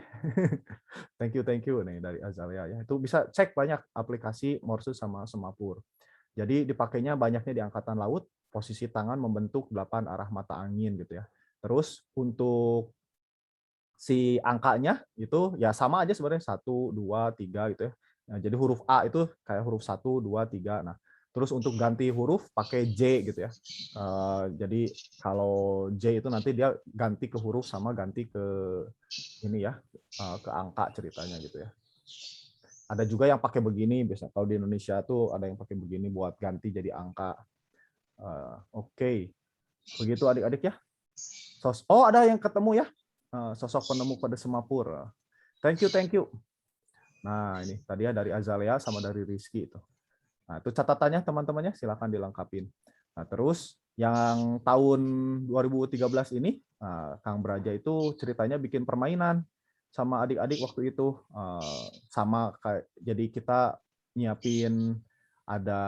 Thank you nih dari Azalia ya. Itu bisa cek banyak aplikasi Morse sama semapur. Jadi dipakainya banyaknya di angkatan laut. Posisi tangan membentuk 8 arah mata angin gitu ya. Terus untuk si angkanya itu ya sama aja sebenarnya 1, 2, 3 gitu ya. Nah, jadi huruf A itu kayak huruf 1, 2, 3. Nah, Terus untuk ganti huruf pakai J gitu ya. Jadi kalau J itu nanti dia ganti ke huruf sama ganti ke ini ya, ke angka ceritanya gitu ya. Ada juga yang pakai begini, biasa kalau di Indonesia tuh ada yang pakai begini buat ganti jadi angka. Oke. Begitu adik-adik ya. Oh, ada yang ketemu ya. Sosok penemu kode semapur. Thank you. Nah, ini tadi ya dari Azalea sama dari Rizky itu. Nah, itu catatannya teman-temannya, silakan dilengkapin. Nah, terus yang tahun 2013 ini, Kang Braja itu ceritanya bikin permainan sama adik-adik waktu itu. Sama kayak, jadi kita nyiapin ada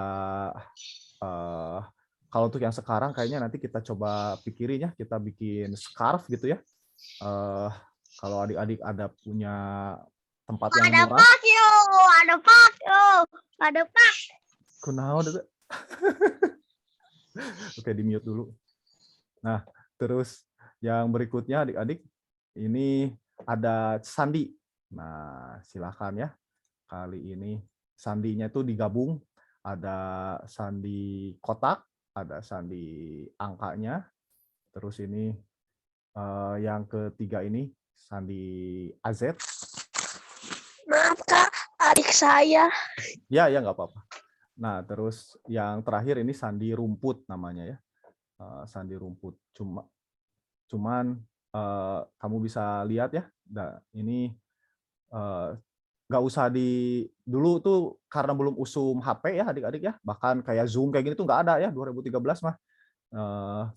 kalau untuk yang sekarang kayaknya nanti kita coba pikirin ya, kita bikin scarf gitu ya. Kalau adik-adik ada punya tempat yang murah. Ada pak. Kunaon itu? Oke, di mute dulu. Nah, terus yang berikutnya adik-adik, ini ada sandi. Nah, silakan ya. Kali ini sandinya itu digabung. Ada sandi kotak, ada sandi angkanya. Terus ini yang ketiga ini sandi AZ. Maaf Kak, adik saya. Ya, nggak apa-apa. Nah, terus yang terakhir ini sandi rumput namanya ya. Sandi rumput. Cuman kamu bisa lihat ya. Nah, ini nggak usah dulu tuh karena belum usum HP ya adik-adik ya. Bahkan kayak Zoom kayak gini tuh nggak ada ya 2013 mah.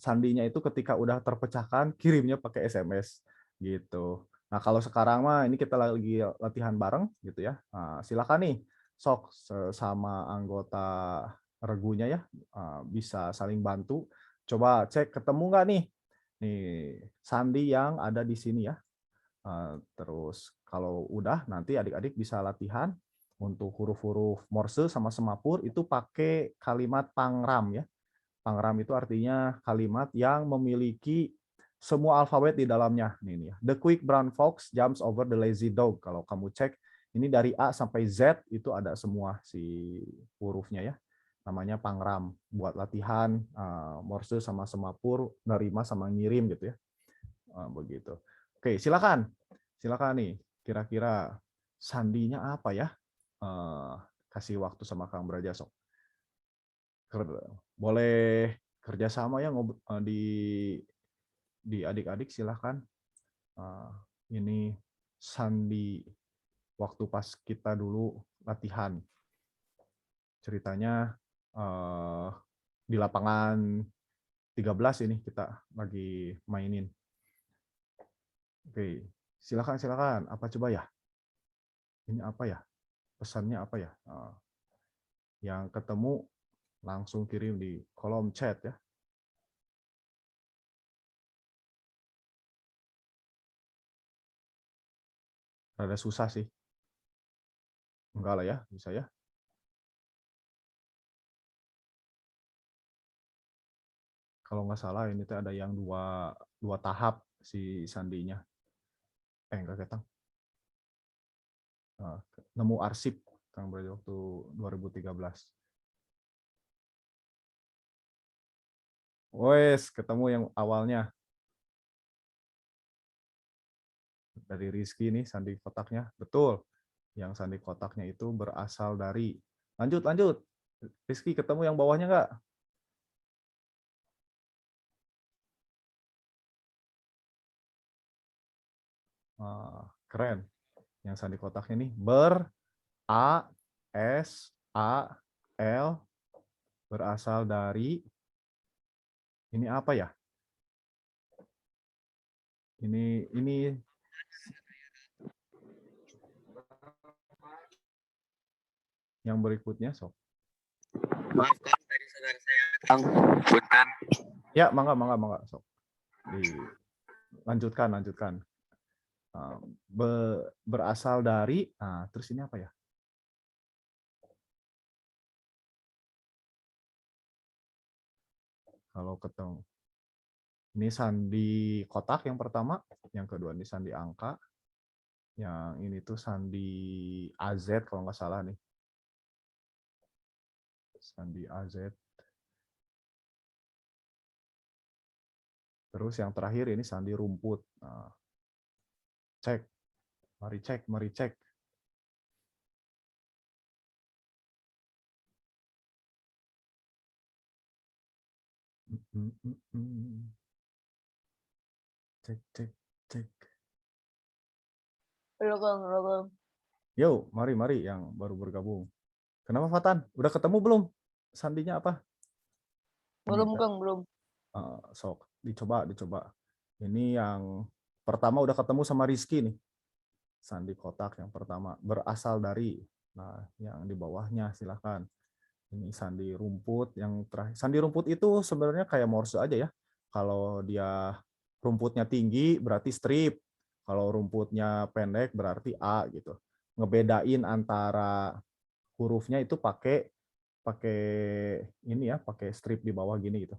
Sandinya itu ketika udah terpecahkan kirimnya pakai SMS gitu. Nah, kalau sekarang mah ini kita lagi latihan bareng gitu ya. Silakan nih sok sama anggota regunya ya, bisa saling bantu. Coba cek ketemu nggak nih sandi yang ada di sini ya. Terus kalau udah nanti adik-adik bisa latihan untuk huruf-huruf Morse sama semapur itu pakai kalimat pangram ya. Pangram itu artinya kalimat yang memiliki semua alfabet di dalamnya. Ini ya. The quick brown fox jumps over the lazy dog. Kalau kamu cek, ini dari A sampai Z itu ada semua si hurufnya ya. Namanya pangram. Buat latihan Morse sama semapur, nerima sama ngirim gitu ya. Begitu. Oke, silakan. Silakan nih. Kira-kira sandinya apa ya? Kasih waktu sama Kang Braja sok. Boleh kerjasama ya di adik-adik silahkan. Ini sandi waktu pas kita dulu latihan. Ceritanya di lapangan 13 ini kita lagi mainin. Oke, silakan. Apa coba ya? Ini apa ya? Pesannya apa ya? Yang ketemu langsung kirim di kolom chat ya. Rada susah sih. Enggak lah ya, bisa ya. Kalau nggak salah ini tuh ada yang dua tahap si sandinya. Enggak ketang. Nemu arsip Kang berarti waktu 2013. Wes, ketemu yang awalnya. Dari Rizky nih sandi kotaknya. Betul. Yang sandi kotaknya itu berasal dari lanjut. Rizky ketemu yang bawahnya nggak? Keren. Yang sandi kotaknya nih A S A L berasal dari ini apa ya? Ini yang berikutnya sob. Maaf Kang, tadi saudara saya Kang. Punten. Ya, mangga sob. Lanjutkan. Berasal dari, terus ini apa ya? Kalau ketemu, ini sandi kotak yang pertama, yang kedua ini sandi angka, yang ini tuh sandi AZ kalau nggak salah nih. Sandi AZ. Terus yang terakhir ini sandi rumput. Nah, cek. Mari cek, mari cek. Cek, cek, cek. Belum. Yo, mari yang baru bergabung. Kenapa Fatan? Udah ketemu belum? Sandinya apa? Belum, Ini, Kang, belum. sok, dicoba. Ini yang pertama udah ketemu sama Rizky nih. Sandi kotak yang pertama. Berasal dari, nah yang di bawahnya silakan. Ini sandi rumput yang terakhir. Sandi rumput itu sebenarnya kayak Morse aja ya. Kalau dia rumputnya tinggi berarti strip. Kalau rumputnya pendek berarti A gitu. Ngebedain antara hurufnya itu pakai ini ya, pakai strip di bawah gini gitu.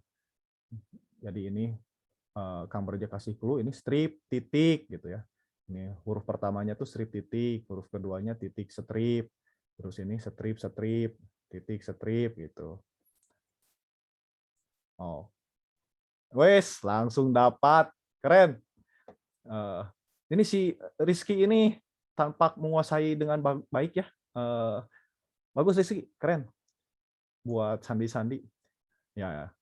Jadi ini Kang Berja kasih clue, ini strip titik gitu ya. Ini huruf pertamanya tuh strip titik, huruf keduanya titik strip, terus ini strip titik strip gitu. Oh, wes langsung dapat, keren. Ini si Rizky ini tampak menguasai dengan baik ya. Bagus Rizky, keren. Buat sandi-sandi. Ya.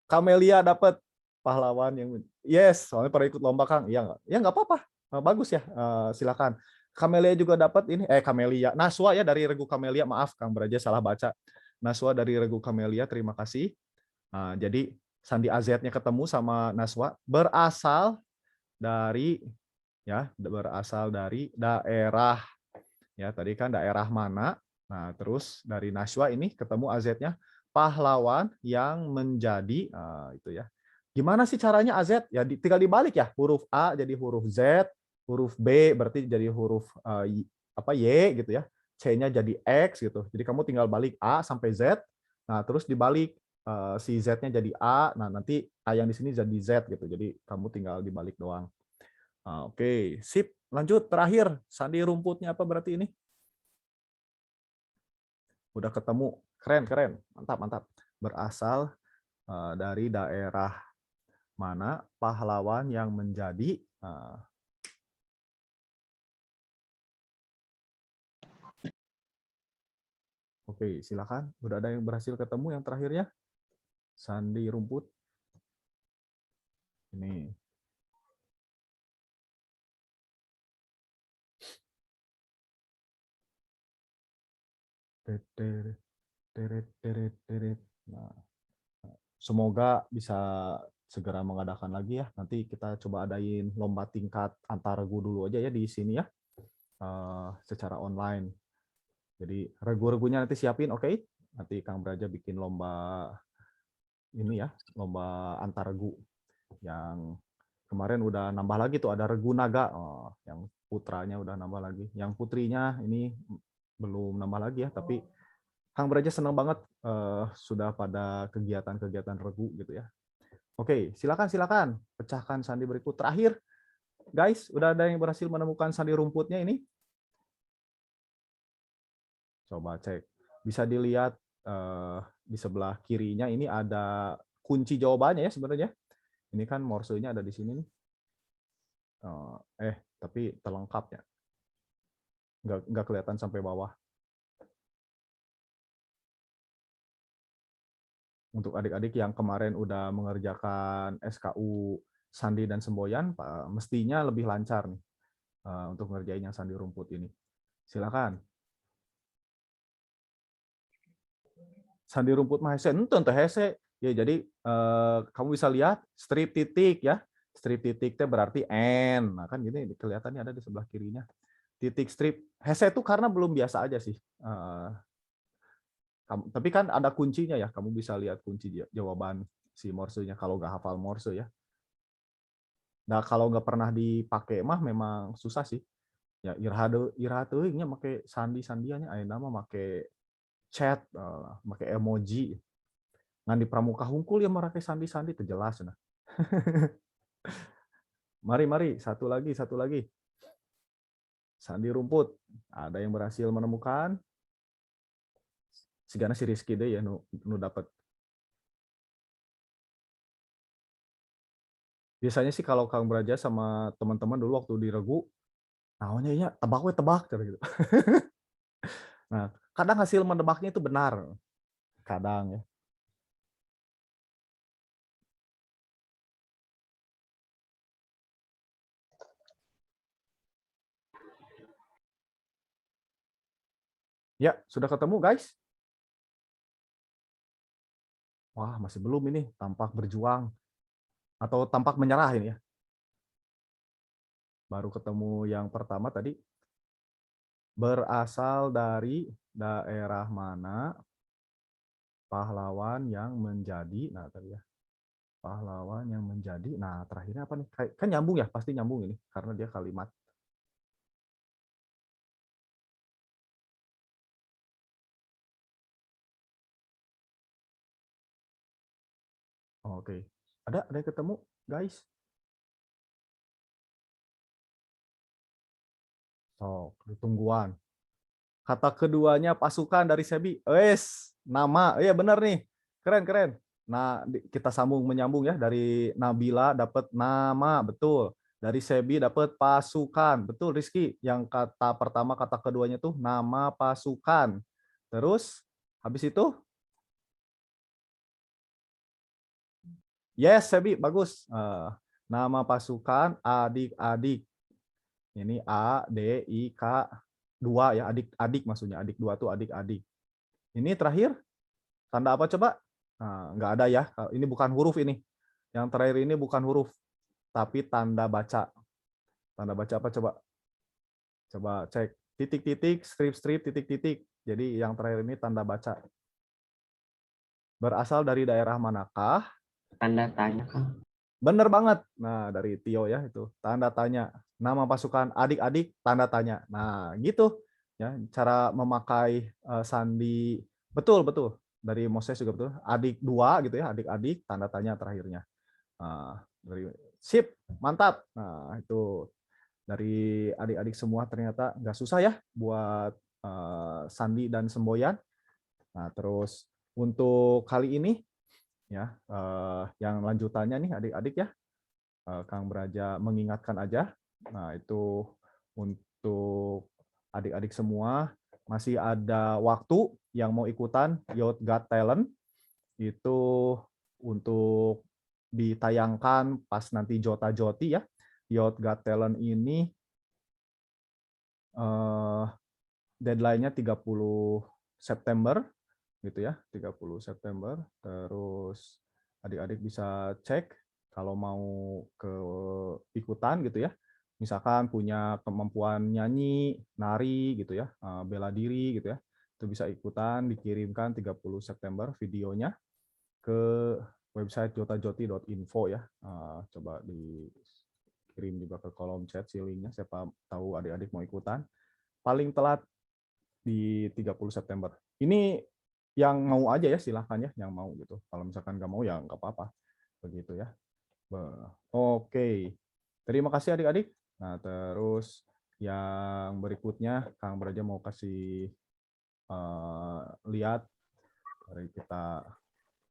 Kamelia dapat pahlawan yang yes, soalnya pernah ikut lomba Kang. Iya nggak? Ya nggak apa-apa. Bagus ya. Silakan. Kamelia juga dapat ini. Kamelia. Naswa ya dari Regu Kamelia. Maaf Kang Beraja salah baca. Naswa dari Regu Kamelia. Terima kasih. Jadi sandi AZ-nya ketemu sama Naswa berasal dari daerah ya, tadi kan daerah mana. Nah, terus dari Naswa ini ketemu AZ-nya pahlawan yang menjadi itu ya. Gimana sih caranya AZ? Ya tinggal dibalik ya, huruf A jadi huruf Z, huruf B berarti jadi huruf Y gitu ya. C-nya jadi X gitu. Jadi kamu tinggal balik A sampai Z. Nah, terus dibalik si Z-nya jadi A. Nah, nanti A yang di sini jadi Z gitu. Jadi kamu tinggal dibalik doang. Oke, sip. Lanjut terakhir, sandi rumputnya apa berarti ini? Udah ketemu. Keren. Mantap. Berasal dari daerah mana pahlawan yang menjadi Oke, silakan. Udah ada yang berhasil ketemu yang terakhirnya? Sandi rumput. Ini. Nah, semoga bisa segera mengadakan lagi ya. Nanti kita coba adain lomba tingkat antar regu dulu aja ya di sini ya. Secara online. Jadi regu-regunya nanti siapin, oke? Nanti Kang Braja bikin lomba ini ya, lomba antar regu. Yang kemarin udah nambah lagi tuh, ada regu naga. Yang putranya udah nambah lagi. Yang putrinya ini belum nambah lagi ya, tapi Kang Braja senang banget sudah pada kegiatan-kegiatan regu gitu ya. Oke, silakan pecahkan sandi berikut. Terakhir, guys, udah ada yang berhasil menemukan sandi rumputnya ini? Coba cek. Bisa dilihat di sebelah kirinya ini ada kunci jawabannya ya sebenarnya. Ini kan morsenya ada di sini nih. Tapi terlengkap ya. Nggak kelihatan sampai bawah. Untuk adik-adik yang kemarin udah mengerjakan SKU sandi dan semboyan, mestinya lebih lancar nih untuk ngerjain yang sandi rumput ini. Silakan. Sandi rumput mah hese, tentu hese. Ya, jadi kamu bisa lihat strip titik ya. Strip titik itu berarti N. Nah, kan gini kelihatannya ada di sebelah kirinya. Titik strip. Hese itu karena belum biasa aja sih. Tapi kan ada kuncinya ya, kamu bisa lihat kunci jawaban si morsenya kalau nggak hafal morse ya. Nah, kalau nggak pernah dipakai mah memang susah sih. Ya nya pakai sandi-sandiannya ayeuna mah pakai chat, pakai emoji. Ngan di pramuka hungkul ya pakai sandi-sandi itu jelas nah. Mari, satu lagi. Sandi rumput. Ada yang berhasil menemukan? Sigana si Rizky deh ya nu dapat. Biasanya sih kalau Kang Braja sama teman-teman dulu waktu di Regu, namanya ya tebak we tebak gitu. Nah, kadang hasil menebaknya itu benar. Kadang ya. Ya, sudah ketemu guys? Wah, masih belum ini, tampak berjuang atau tampak menyerah ini ya. Baru ketemu yang pertama tadi. Berasal dari daerah mana pahlawan yang menjadi, nah tadi ya. Pahlawan yang menjadi, nah terakhirnya apa nih? Kan nyambung ya, pasti nyambung ini karena dia kalimat. Oke. Ada yang ketemu, guys? Oh, ditungguan. Kata keduanya pasukan dari Sebi. Nama. Iya benar nih. Keren. Nah, kita sambung menyambung ya, dari Nabila dapat nama, betul. Dari Sebi dapat pasukan. Betul Rizky. Yang kata pertama, kata keduanya tuh nama pasukan. Terus habis itu yes, Sebi, bagus. Nama pasukan adik-adik. Ini A, D, I, K, 2 ya, adik-adik maksudnya. Adik 2 tuh adik-adik. Ini terakhir, tanda apa coba? Nah, nggak ada ya. Ini bukan huruf ini. Yang terakhir ini bukan huruf, tapi tanda baca. Tanda baca apa coba? Coba cek. Titik-titik, strip-strip, titik-titik. Jadi yang terakhir ini tanda baca. Berasal dari daerah manakah? Tanda tanya, Kang. Bener banget. Nah, dari Tio ya itu. Tanda tanya. Nama pasukan adik-adik, tanda tanya. Nah, gitu. Ya, cara memakai sandi. Betul. Dari Moses juga betul. Adik 2 gitu ya, adik-adik, tanda tanya terakhirnya. Nah, dari sip, mantap. Nah, itu dari adik-adik semua ternyata nggak susah ya buat sandi dan semboyan. Nah, terus untuk kali ini ya yang lanjutannya nih adik-adik ya, Kang Braja mengingatkan aja. Nah, itu untuk adik-adik semua masih ada waktu yang mau ikutan Youth Got Talent itu untuk ditayangkan pas nanti Jota Joti ya. Youth Got Talent ini deadline-nya 30 September gitu ya, 30 September. Terus adik-adik bisa cek kalau mau ke ikutan gitu ya. Misalkan punya kemampuan nyanyi, nari gitu ya, bela diri gitu ya. Itu bisa ikutan, dikirimkan 30 September videonya ke website jotajoti.info ya. Coba dikirim juga ke kolom chat si linknya, siapa tahu adik-adik mau ikutan. Paling telat di 30 September. Ini yang mau aja ya silahkan ya, yang mau gitu. Kalau misalkan nggak mau ya nggak apa-apa. Begitu ya. Oke. Terima kasih adik-adik. Nah, terus yang berikutnya Kang Braja mau kasih lihat. Mari kita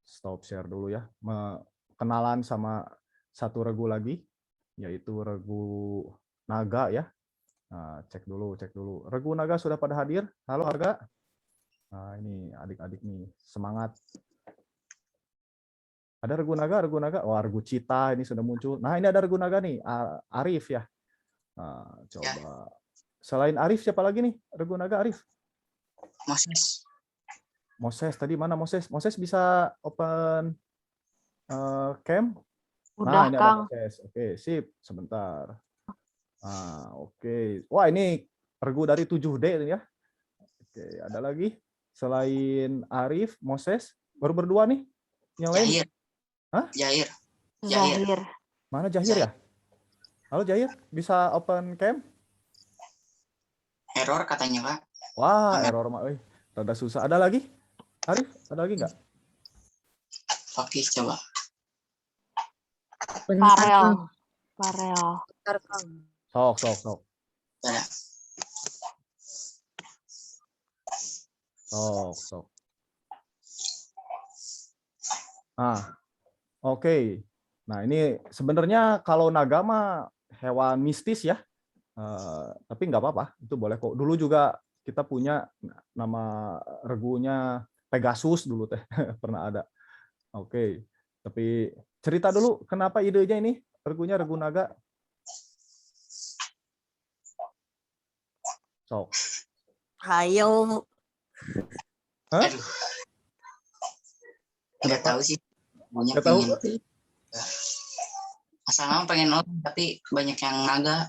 stop share dulu ya. Kenalan sama satu regu lagi, yaitu regu naga ya. Nah, cek dulu. Regu naga sudah pada hadir? Halo Harga. Nah, ini adik-adik nih, semangat. Ada regu naga. Wah, regu cita ini sudah muncul. Nah, ini ada regu naga nih, Arif ya. Nah, coba. Selain Arif, siapa lagi nih? Regu naga Arif. Moses, tadi mana Moses? Moses bisa open cam? Nah, Udah, ini Kang. ada Moses. Oke, sip. Sebentar. Nah, oke. Wah, ini regu dari 7D ya. Oke, ada lagi? Selain Arif, Moses, baru berdua nih. Yang lain? Jahir. Hah? Jahir. Zahir. Mana Jahir ya? Halo Jahir, bisa open cam? Error katanya, Kak. Wah, error mah. Rada susah. Ada lagi? Arif, ada lagi nggak? Oke, coba. Farel. Sok. Ada. Sok. Ah, oke. Nah, ini sebenarnya kalau naga mah hewan mistis ya. Tapi nggak apa-apa, itu boleh kok. Dulu juga kita punya nama regunya Pegasus dulu teh, pernah ada. Oke. Tapi cerita dulu kenapa idenya ini regunya regu naga? Sok. Hayo. Hah? Aduh, nggak tahu sih. Maunya Nggak tahu? pengen asal nama pengen nonton tapi banyak yang naga.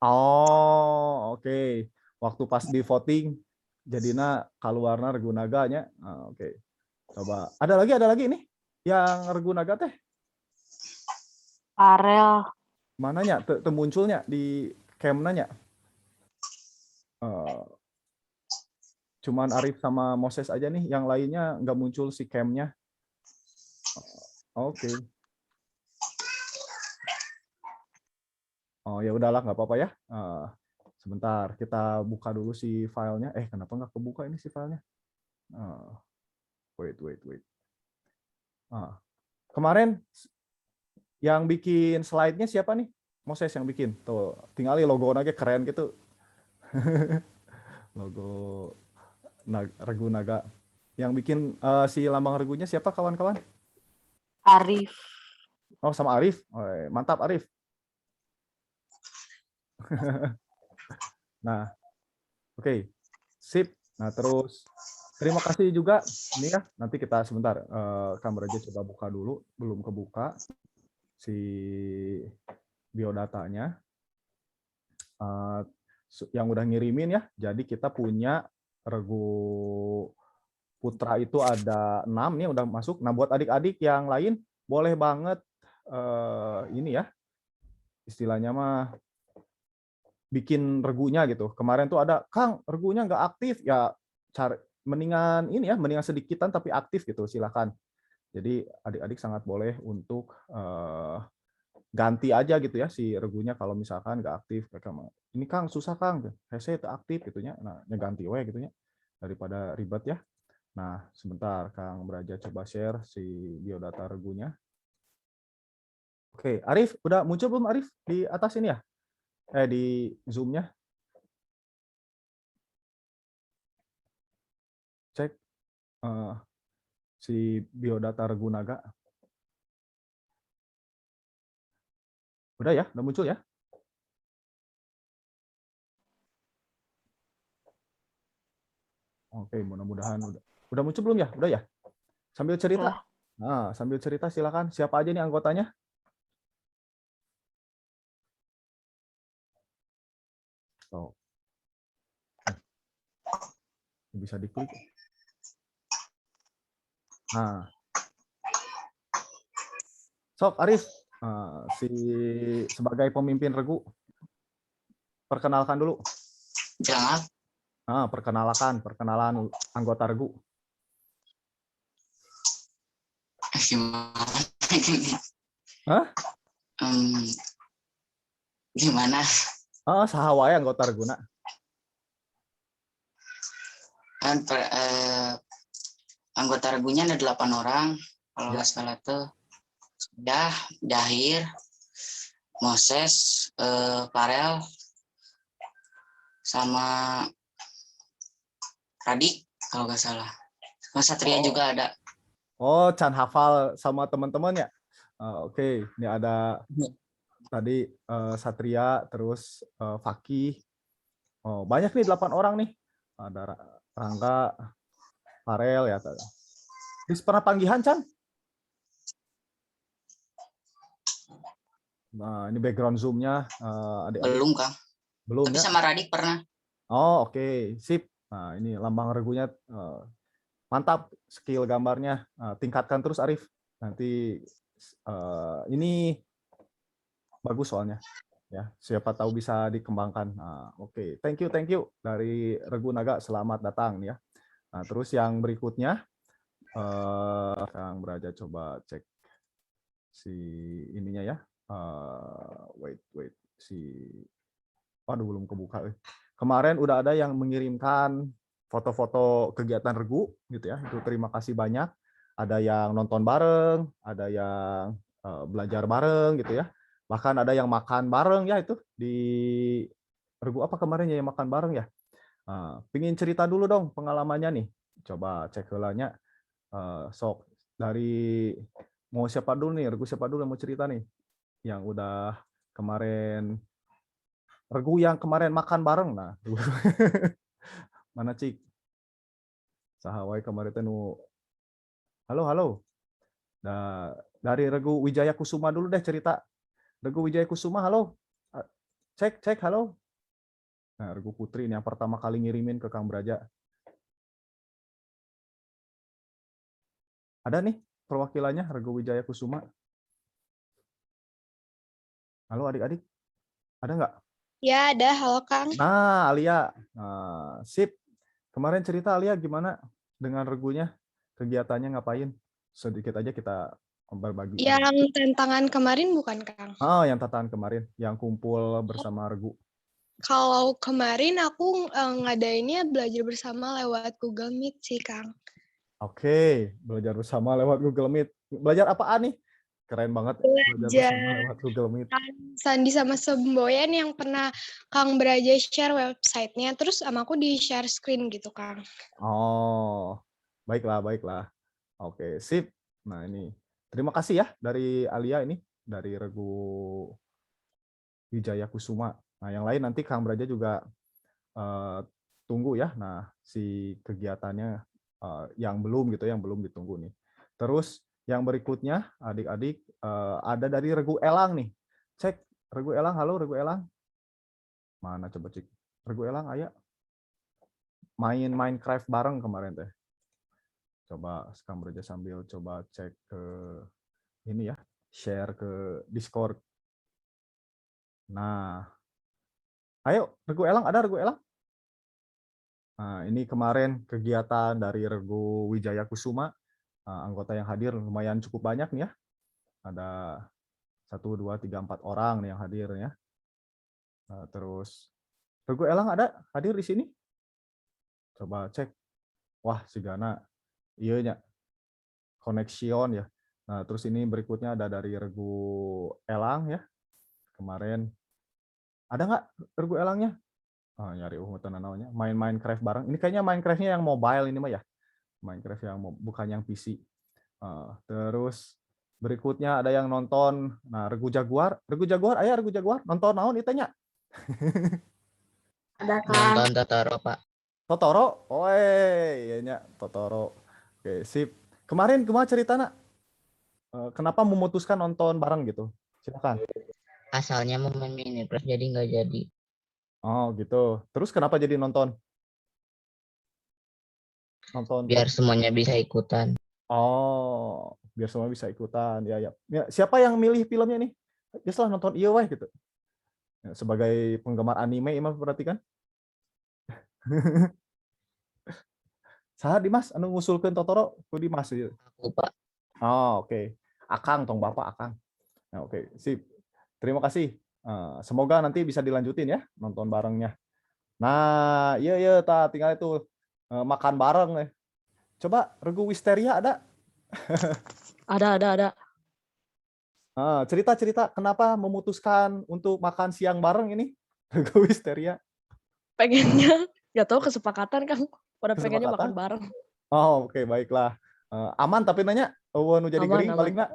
Oh, oke. Waktu pas di voting jadinya keluarna regu naganya. Oke. Coba. Ada lagi ini yang regu naga teh. Farel. Mananya? Munculnya di camp-nya. Cuman Arif sama Moses aja nih, yang lainnya nggak muncul si camp-nya. Oke. Oh ya udahlah, nggak apa-apa ya. Sebentar, kita buka dulu si filenya. Kenapa nggak kebuka ini si filenya? Wait. Kemarin yang bikin slide-nya siapa nih? Moses yang bikin. Tuh, tinggal logo aja keren gitu. Logo regu naga. Yang bikin si lambang regunya siapa kawan-kawan? Arif. Oh, sama Arif. Mantap Arif. Nah, oke. Sip. Nah, terus terima kasih juga. Ini ya, nanti kita sebentar. Kameranya coba buka dulu. Belum kebuka si biodatanya. Yang udah ngirimin ya. Jadi kita punya regu putra itu ada 6 nih udah masuk. Nah, buat adik-adik yang lain boleh banget ini ya. Istilahnya mah bikin regunya gitu. Kemarin tuh ada, Kang, regunya nggak aktif. Ya, mendingan ini ya, mendingan sedikitan tapi aktif gitu, silakan. Jadi adik-adik sangat boleh untuk ganti aja gitu ya si regunya kalau misalkan nggak aktif. Ini Kang, susah Kang, saya itu aktif gitunya. Nah, ganti we gitunya daripada ribet ya. Nah, sebentar Kang Beraja coba share si biodata regunya. Oke, Arif, udah muncul belum Arif di atas ini ya? Di Zoom-nya. Cek si biodata regu naga. Udah ya? Udah muncul ya? Oke, mudah-mudahan udah. Udah muncul belum ya? Udah ya? Sambil cerita. Nah, sambil cerita silakan. Siapa aja nih anggotanya? Oh. Bisa diklik. Nah. Sok, Arif. Sebagai pemimpin regu. Perkenalkan dulu. Jangan. Perkenalan anggota regu. Gimana? Hah? Gimana? Saha wae anggota reguna. Kan anggota regunya ada 8 orang. Kalau nggak salah tuh Dahir, Moses, Farel, sama Radik kalau nggak salah. Mas Satria juga ada. Oh, Chan hafal sama teman-teman ya? Oke. Ini ada tadi Satria, terus Fakih. Oh, banyak nih 8 orang nih. Ada Rangga, Farel ya. Terus pernah panggihan, Chan? Nah, ini background Zoom-nya. Belum, Kang. Belum Tapi ya? sama Radik pernah. Oh, oke. Sip. Nah, ini lambang regunya. Mantap skill gambarnya. Tingkatkan terus, Arif. Nanti ini bagus soalnya. Ya, siapa tahu bisa dikembangkan. Oke. Thank you dari Regu Naga, selamat datang ya. Nah, terus yang berikutnya Kang Beraja coba cek si ininya ya. Wait. Waduh, belum kebuka. Kemarin udah ada yang mengirimkan foto-foto kegiatan regu gitu ya. Itu terima kasih banyak. ada yang nonton bareng, ada yang belajar bareng gitu ya. Bahkan ada yang makan bareng ya itu di regu apa kemarin ya yang makan bareng ya. Pingin cerita dulu dong pengalamannya nih. Coba cek helanya. Sok dari mau siapa dulu nih, regu siapa dulu yang mau cerita nih? Yang udah kemarin regu yang kemarin makan bareng nah. Mana Cik? Sahawai kemarin teh nu halo halo. Nah, dari regu Wijaya Kusuma dulu deh cerita. Regu Wijaya Kusuma halo. Cek cek halo. Nah, regu Putri ini yang pertama kali ngirimin ke Kang Braja. Ada nih perwakilannya regu Wijaya Kusuma. Halo adik-adik. Ada nggak? Ya, ada. Halo, Kang. Nah, Alia. Nah, sip. Kemarin cerita Alia gimana dengan regunya? Kegiatannya ngapain? Sedikit aja kita berbagi. Yang tantangan kemarin bukan, Kang? Oh, yang tantangan kemarin, yang kumpul bersama regu. Kalau kemarin aku ngadainnya belajar bersama lewat Google Meet sih, Kang. Oke, belajar bersama lewat Google Meet. Belajar apaan nih? Keren banget belajar bersama lewat Google Meet. Sandi sama Semboyan yang pernah Kang Braja share websitenya, terus sama aku di share screen gitu, Kang. Oh, baiklah, baiklah. Oke, sip. Nah, ini. Terima kasih ya dari Alia ini, dari regu Wijaya Kusuma. Nah, yang lain nanti Kang Braja juga tunggu ya. Nah, si kegiatannya yang belum gitu, yang belum ditunggu nih. Terus yang berikutnya, adik-adik ada dari regu Elang nih. Cek regu Elang, halo regu Elang. Mana coba cek regu Elang, ayo. Main Minecraft bareng kemarin teh. Coba Kang Braja sambil coba cek ke ini ya, share ke Discord. Nah, ayo regu Elang, ada regu Elang? Nah, ini kemarin kegiatan dari regu Wijaya Kusuma. Anggota yang hadir lumayan cukup banyak nih ya. Ada 1, 2, 3, 4 orang nih yang hadir ya. Terus regu Elang ada hadir di sini? Coba cek. Wah, si Gana. Iya nya. Connection ya. Nah, terus ini berikutnya ada dari regu Elang ya. Kemarin ada nggak regu Elangnya? Nyari namanya. Main Minecraft bareng. Ini kayaknya Minecraft-nya yang mobile ini mah ya. Minecraft yang bukan yang PC. Terus berikutnya ada yang nonton. Nah, regu Jaguar. Regu Jaguar, ayah regu Jaguar. Nonton naon itanya? Ada Kang. Nonton Totoro, Pak. Totoro? Oh, iya nya Totoro. Oke, sip. Kemarin cerita nak. Kenapa memutuskan nonton bareng gitu? Silakan. Asalnya mau main Minecraft jadi nggak jadi. Oh, gitu. Terus kenapa jadi nonton? Nonton Biar semuanya bisa ikutan. Oh, biar semua bisa ikutan. Ya, ya. Ya, siapa yang milih filmnya nih? Biasalah nonton iya weh gitu. Ya, sebagai penggemar anime, Imam berarti kan? Saha Dimas anu ngusulkeun Totoro ku Dimas ieu. Aku, Pak. Oh, oke. Akang tong Bapak Akang. Nah, oke, sip. Terima kasih. Semoga nanti bisa dilanjutin ya nonton barengnya. Nah, iya tinggal itu makan bareng nih. Coba regu Wisteria ada? Ada. Cerita-cerita kenapa memutuskan untuk makan siang bareng ini? Regu Wisteria. Pengennya, nggak tahu kesepakatan, Kang. Pada pengennya makan Kesepakatan? bareng. Oh, oke, baiklah. Aman tapi nanya, nu jadi gering Aman. palingna.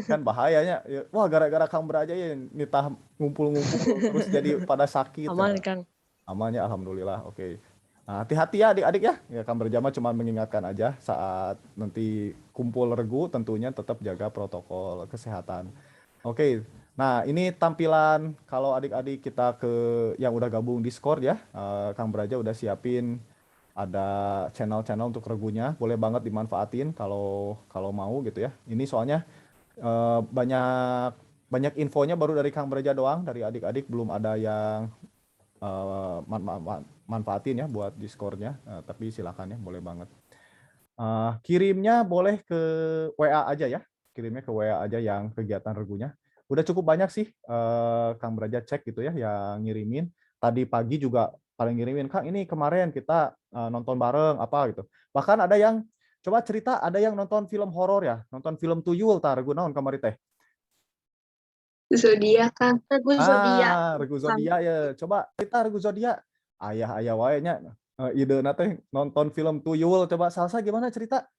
Kan bahayanya. Wah, gara-gara Kang Braja ya nitah ngumpul-ngumpul terus jadi pada sakit. Aman, Kang. Aman ya, alhamdulillah. Oke. Nah, hati-hati ya adik-adik ya. Ya Kang Braja mah cuma mengingatkan aja saat nanti kumpul regu tentunya tetap jaga protokol kesehatan. Oke. Nah, ini tampilan kalau adik-adik kita yang udah gabung Discord ya. Kang Braja udah siapin ada channel-channel untuk regunya, boleh banget dimanfaatin kalau mau gitu ya. Ini soalnya banyak infonya baru dari Kang Braja doang, dari adik-adik belum ada yang manfaatin ya buat Discord-nya, tapi silakan ya, boleh banget. Kirimnya boleh ke WA aja ya, kirimnya ke WA aja yang kegiatan regunya. Udah cukup banyak sih Kang Braja cek gitu ya yang ngirimin. Tadi pagi juga paling ngirimin, Kang ini kemarin kita nonton bareng apa gitu. Bahkan ada yang coba cerita ada yang nonton film horor ya, nonton film tuyul tar regu naon kamari teh. Zodiak, Kang. Regu zodiak. Regu zodiak ya. Coba cerita regu zodiak. Ayah wae nya. Ide teh nonton film tuyul. Coba Salsa gimana cerita?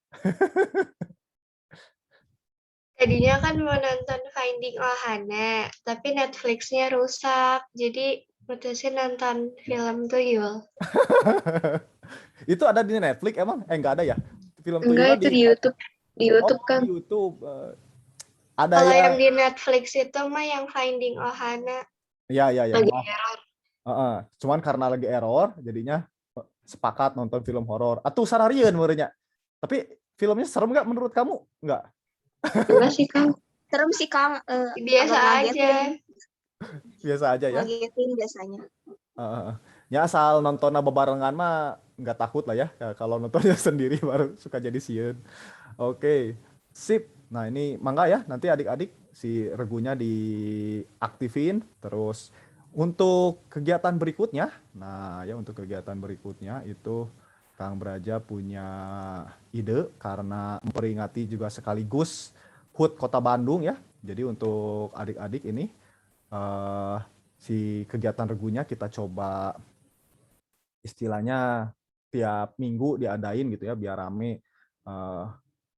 Tadinya kan mau nonton Finding Ohana, tapi Netflix-nya rusak. Jadi putusin nonton film tuyul. Itu ada di Netflix emang? Enggak ada ya? Film Enggak, tuyulnya itu di YouTube. Di YouTube, Oh, Kang. di YouTube. Ada Kalau yang yang di Netflix itu mah yang Finding Ohana. ya. Lagi Maaf. Cuman karena lagi error jadinya sepakat nonton film horor. Atuh sararieun meureunnya. Tapi filmnya serem nggak menurut kamu? Nggak. Enggak sih, Kang. Serem sih, Kang. Biasa agak aja. Biasa aja ya. Ngagetin biasanya. Ya asal nontonnya bebarengan mah nggak takut lah ya. Kalau nontonnya sendiri baru suka jadi sieun. Oke, sip. Nah ini mangga ya, nanti adik-adik si regunya diaktifin. Terus untuk kegiatan berikutnya, untuk kegiatan berikutnya itu Kang Braja punya ide karena memperingati juga sekaligus HUT Kota Bandung ya. Jadi untuk adik-adik ini si kegiatan regunya kita coba istilahnya tiap minggu diadain gitu ya biar rame.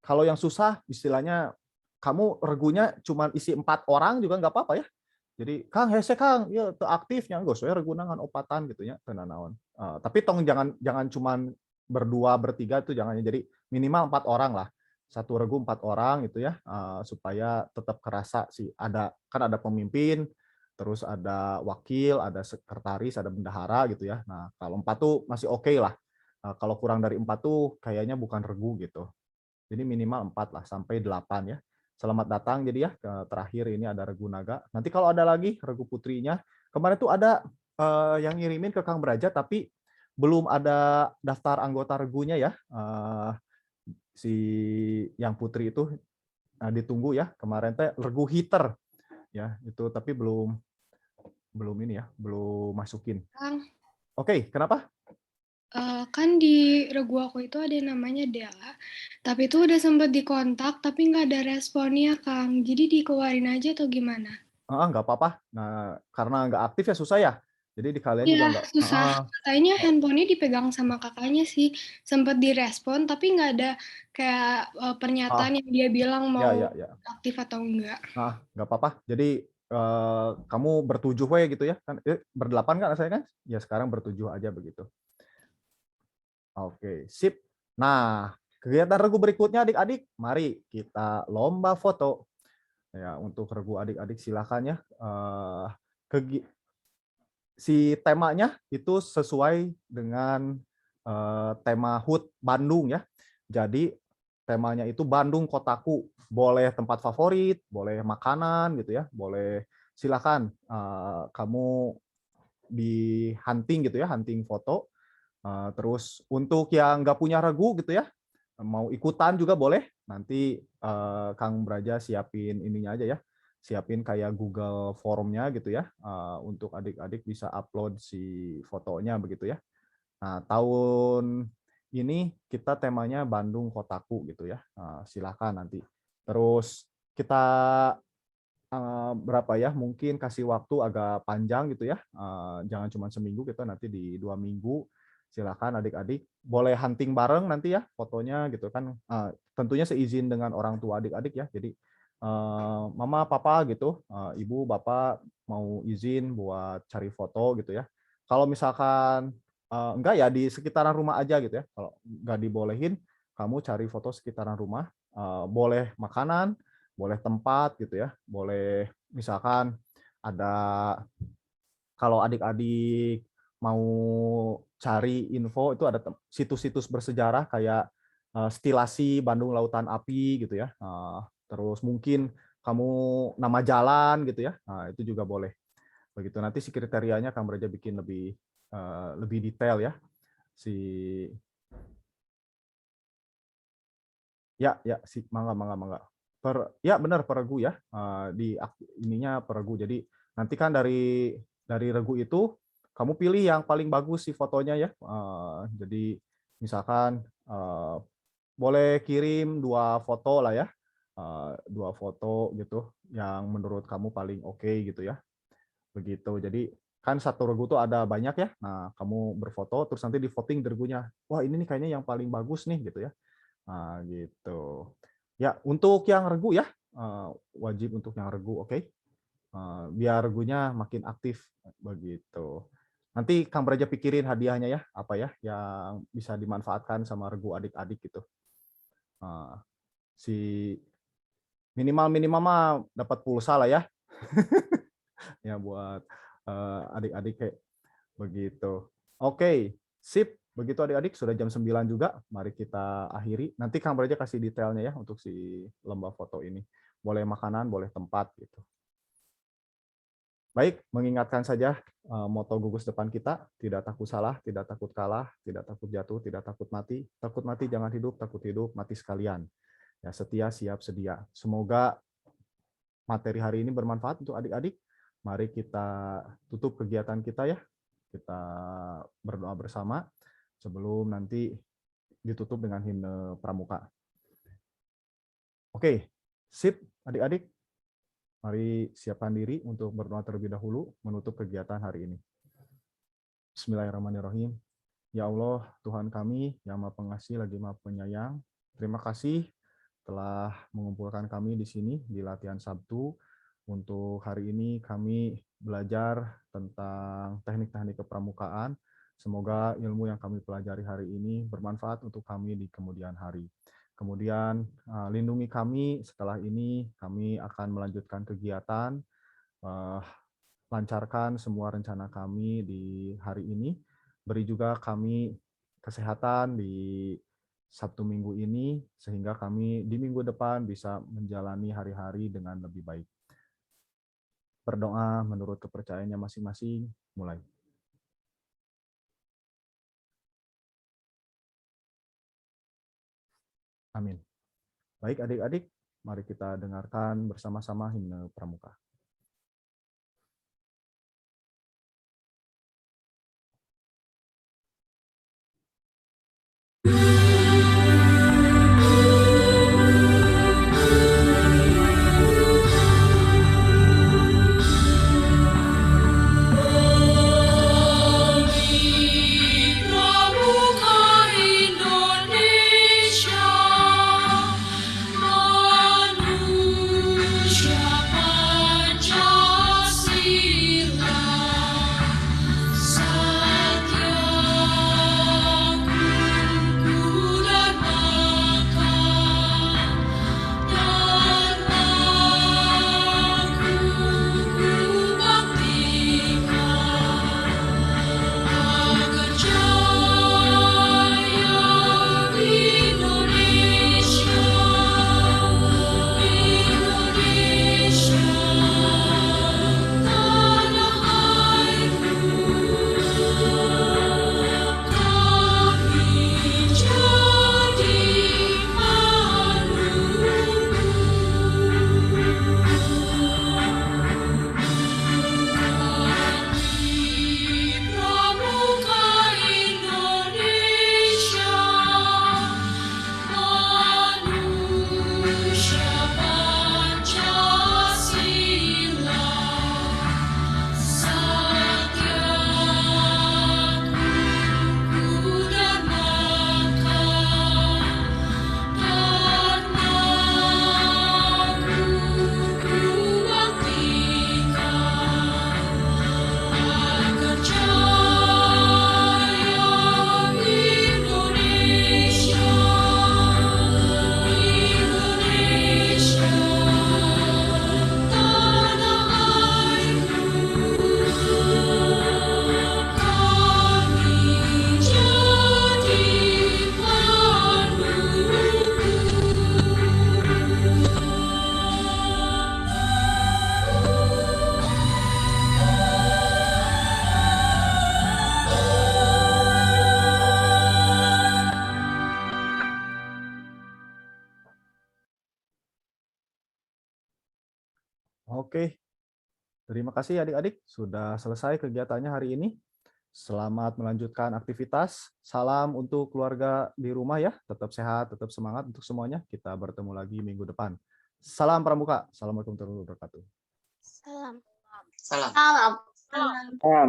Kalau yang susah istilahnya kamu regunya cuma isi 4 orang juga nggak apa-apa ya. Jadi Kang hese Kang ya aktifnya nggak usah regu nangan opatan gitu ya tenanawan. Tapi tong jangan cuman berdua bertiga itu jangan, jadi minimal 4 orang lah. Satu regu 4 orang gitu ya supaya tetap kerasa sih ada pemimpin, terus ada wakil, ada sekretaris, ada bendahara gitu ya. Nah kalau 4 tuh masih oke lah. Kalau kurang dari 4 tuh kayaknya bukan regu gitu. Jadi minimal 4 lah sampai 8 ya. Selamat datang jadi ya terakhir ini ada regu naga. Nanti kalau ada lagi regu putrinya, kemarin tuh ada yang ngirimin ke Kang Braja tapi belum ada daftar anggota regunya ya. Si yang putri itu ditunggu ya. Kemarin teh regu hitter ya itu tapi belum ini ya, belum masukin. Kang, Oke, kenapa? kan di regu aku itu ada yang namanya Dela, tapi itu udah sempet dikontak, tapi nggak ada responnya, Kang. Jadi dikeluarin aja atau gimana? Nggak apa-apa. Nah, karena nggak aktif ya susah ya. Jadi di kalian juga Iya, nggak. susah. Katanya handphonenya dipegang sama kakaknya sih. Sempet direspon, tapi nggak ada kayak pernyataan yang dia bilang mau Ya. aktif atau enggak. Nggak apa-apa. Jadi kamu bertujuh we gitu ya kan? Berdelapan kan saya kan? Ya sekarang bertujuh aja begitu. Oke, sip. Nah, kegiatan regu berikutnya adik-adik, mari kita lomba foto. Ya, untuk regu adik-adik silakan ya. Si temanya itu sesuai dengan tema HUT Bandung ya. Jadi temanya itu Bandung Kotaku. Boleh tempat favorit, boleh makanan gitu ya, boleh silakan kamu di hunting gitu ya, hunting foto. Terus untuk yang nggak punya regu gitu ya, mau ikutan juga boleh. Nanti Kang Braja siapin ininya aja ya, siapin kayak Google Form-nya gitu ya, untuk adik-adik bisa upload si fotonya begitu ya. Nah, tahun ini kita temanya Bandung Kotaku gitu ya. Silakan nanti. Terus kita berapa ya? Mungkin kasih waktu agak panjang gitu ya. Jangan cuma seminggu, kita nanti di 2 minggu. Silakan adik-adik boleh hunting bareng nanti ya fotonya gitu kan. Tentunya seizin dengan orang tua adik-adik ya. Jadi mama, papa gitu, ibu, bapak mau izin buat cari foto gitu ya. Kalau misalkan enggak ya di sekitaran rumah aja gitu ya. Kalau enggak dibolehin, kamu cari foto sekitaran rumah. Boleh makanan, boleh tempat gitu ya. Boleh misalkan ada, kalau adik-adik mau cari info itu ada situs-situs bersejarah kayak Stilasi Bandung Lautan Api gitu ya. Terus mungkin kamu nama jalan gitu ya. Itu juga boleh. Begitu nanti si kriterianya Kang Braja bikin lebih detail ya. Mangga. Ya benar peregu ya. Di ininya peregu. Jadi nanti kan dari regu itu kamu pilih yang paling bagus si fotonya ya. Jadi misalkan boleh kirim 2 foto lah ya. 2 foto gitu yang menurut kamu paling oke gitu ya. Begitu. Jadi kan satu regu tuh ada banyak ya. Nah, kamu berfoto terus nanti di voting di regunya. Wah, ini nih kayaknya yang paling bagus nih gitu ya. Nah, gitu. Ya, untuk yang regu ya, wajib untuk yang regu, oke? Biar regunya makin aktif begitu. Nanti Kang Beraja pikirin hadiahnya ya, apa ya yang bisa dimanfaatkan sama regu adik-adik gitu. Si minimal mah dapat pulsa lah ya. Ya buat adik-adik kayak begitu. Oke, sip. Begitu adik-adik, sudah jam 9 juga. Mari kita akhiri. Nanti Kang Beraja kasih detailnya ya untuk si lomba foto ini. Boleh makanan, boleh tempat gitu. Baik, mengingatkan saja moto gugus depan kita, tidak takut salah, tidak takut kalah, tidak takut jatuh, tidak takut mati. Takut mati jangan hidup, takut hidup mati sekalian. Ya, setia, siap, sedia. Semoga materi hari ini bermanfaat untuk adik-adik. Mari kita tutup kegiatan kita ya. Kita berdoa bersama sebelum nanti ditutup dengan himne pramuka. Oke, sip adik-adik. Mari siapkan diri untuk berdoa terlebih dahulu menutup kegiatan hari ini. Bismillahirrahmanirrahim. Ya Allah, Tuhan kami yang Maha Pengasih lagi Maha Penyayang. Terima kasih telah mengumpulkan kami di sini di latihan Sabtu. Untuk hari ini kami belajar tentang teknik-teknik kepramukaan. Semoga ilmu yang kami pelajari hari ini bermanfaat untuk kami di kemudian hari. Kemudian lindungi kami setelah ini, kami akan melanjutkan kegiatan, lancarkan semua rencana kami di hari ini, beri juga kami kesehatan di Sabtu Minggu ini, sehingga kami di minggu depan bisa menjalani hari-hari dengan lebih baik. Berdoa menurut kepercayaannya masing-masing, mulai. Amin. Baik adik-adik, mari kita dengarkan bersama-sama himne pramuka. Oke, terima kasih adik-adik sudah selesai kegiatannya hari ini. Selamat melanjutkan aktivitas. Salam untuk keluarga di rumah ya. Tetap sehat, tetap semangat untuk semuanya. Kita bertemu lagi minggu depan. Salam Pramuka. Assalamualaikum warahmatullahi wabarakatuh. Salam. Salam. Salam. Salam.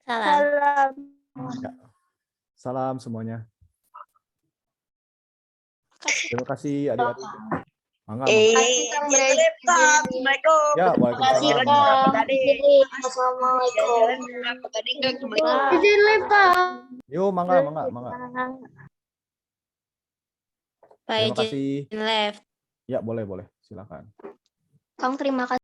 Salam. Ya. Salam semuanya. Kasih. Terima kasih adik-adik. Mangga, Terima mangga. kasih Kang Brady. Assalamualaikum. Ya, Terima kasih waalaikumsalam. Kang. Assalamualaikum. Izin live Kang. Yuk, mangga, mangga, mangga. Pak Terima izin kasih. left. Ya, boleh, boleh. Silakan. Kang terima kasih.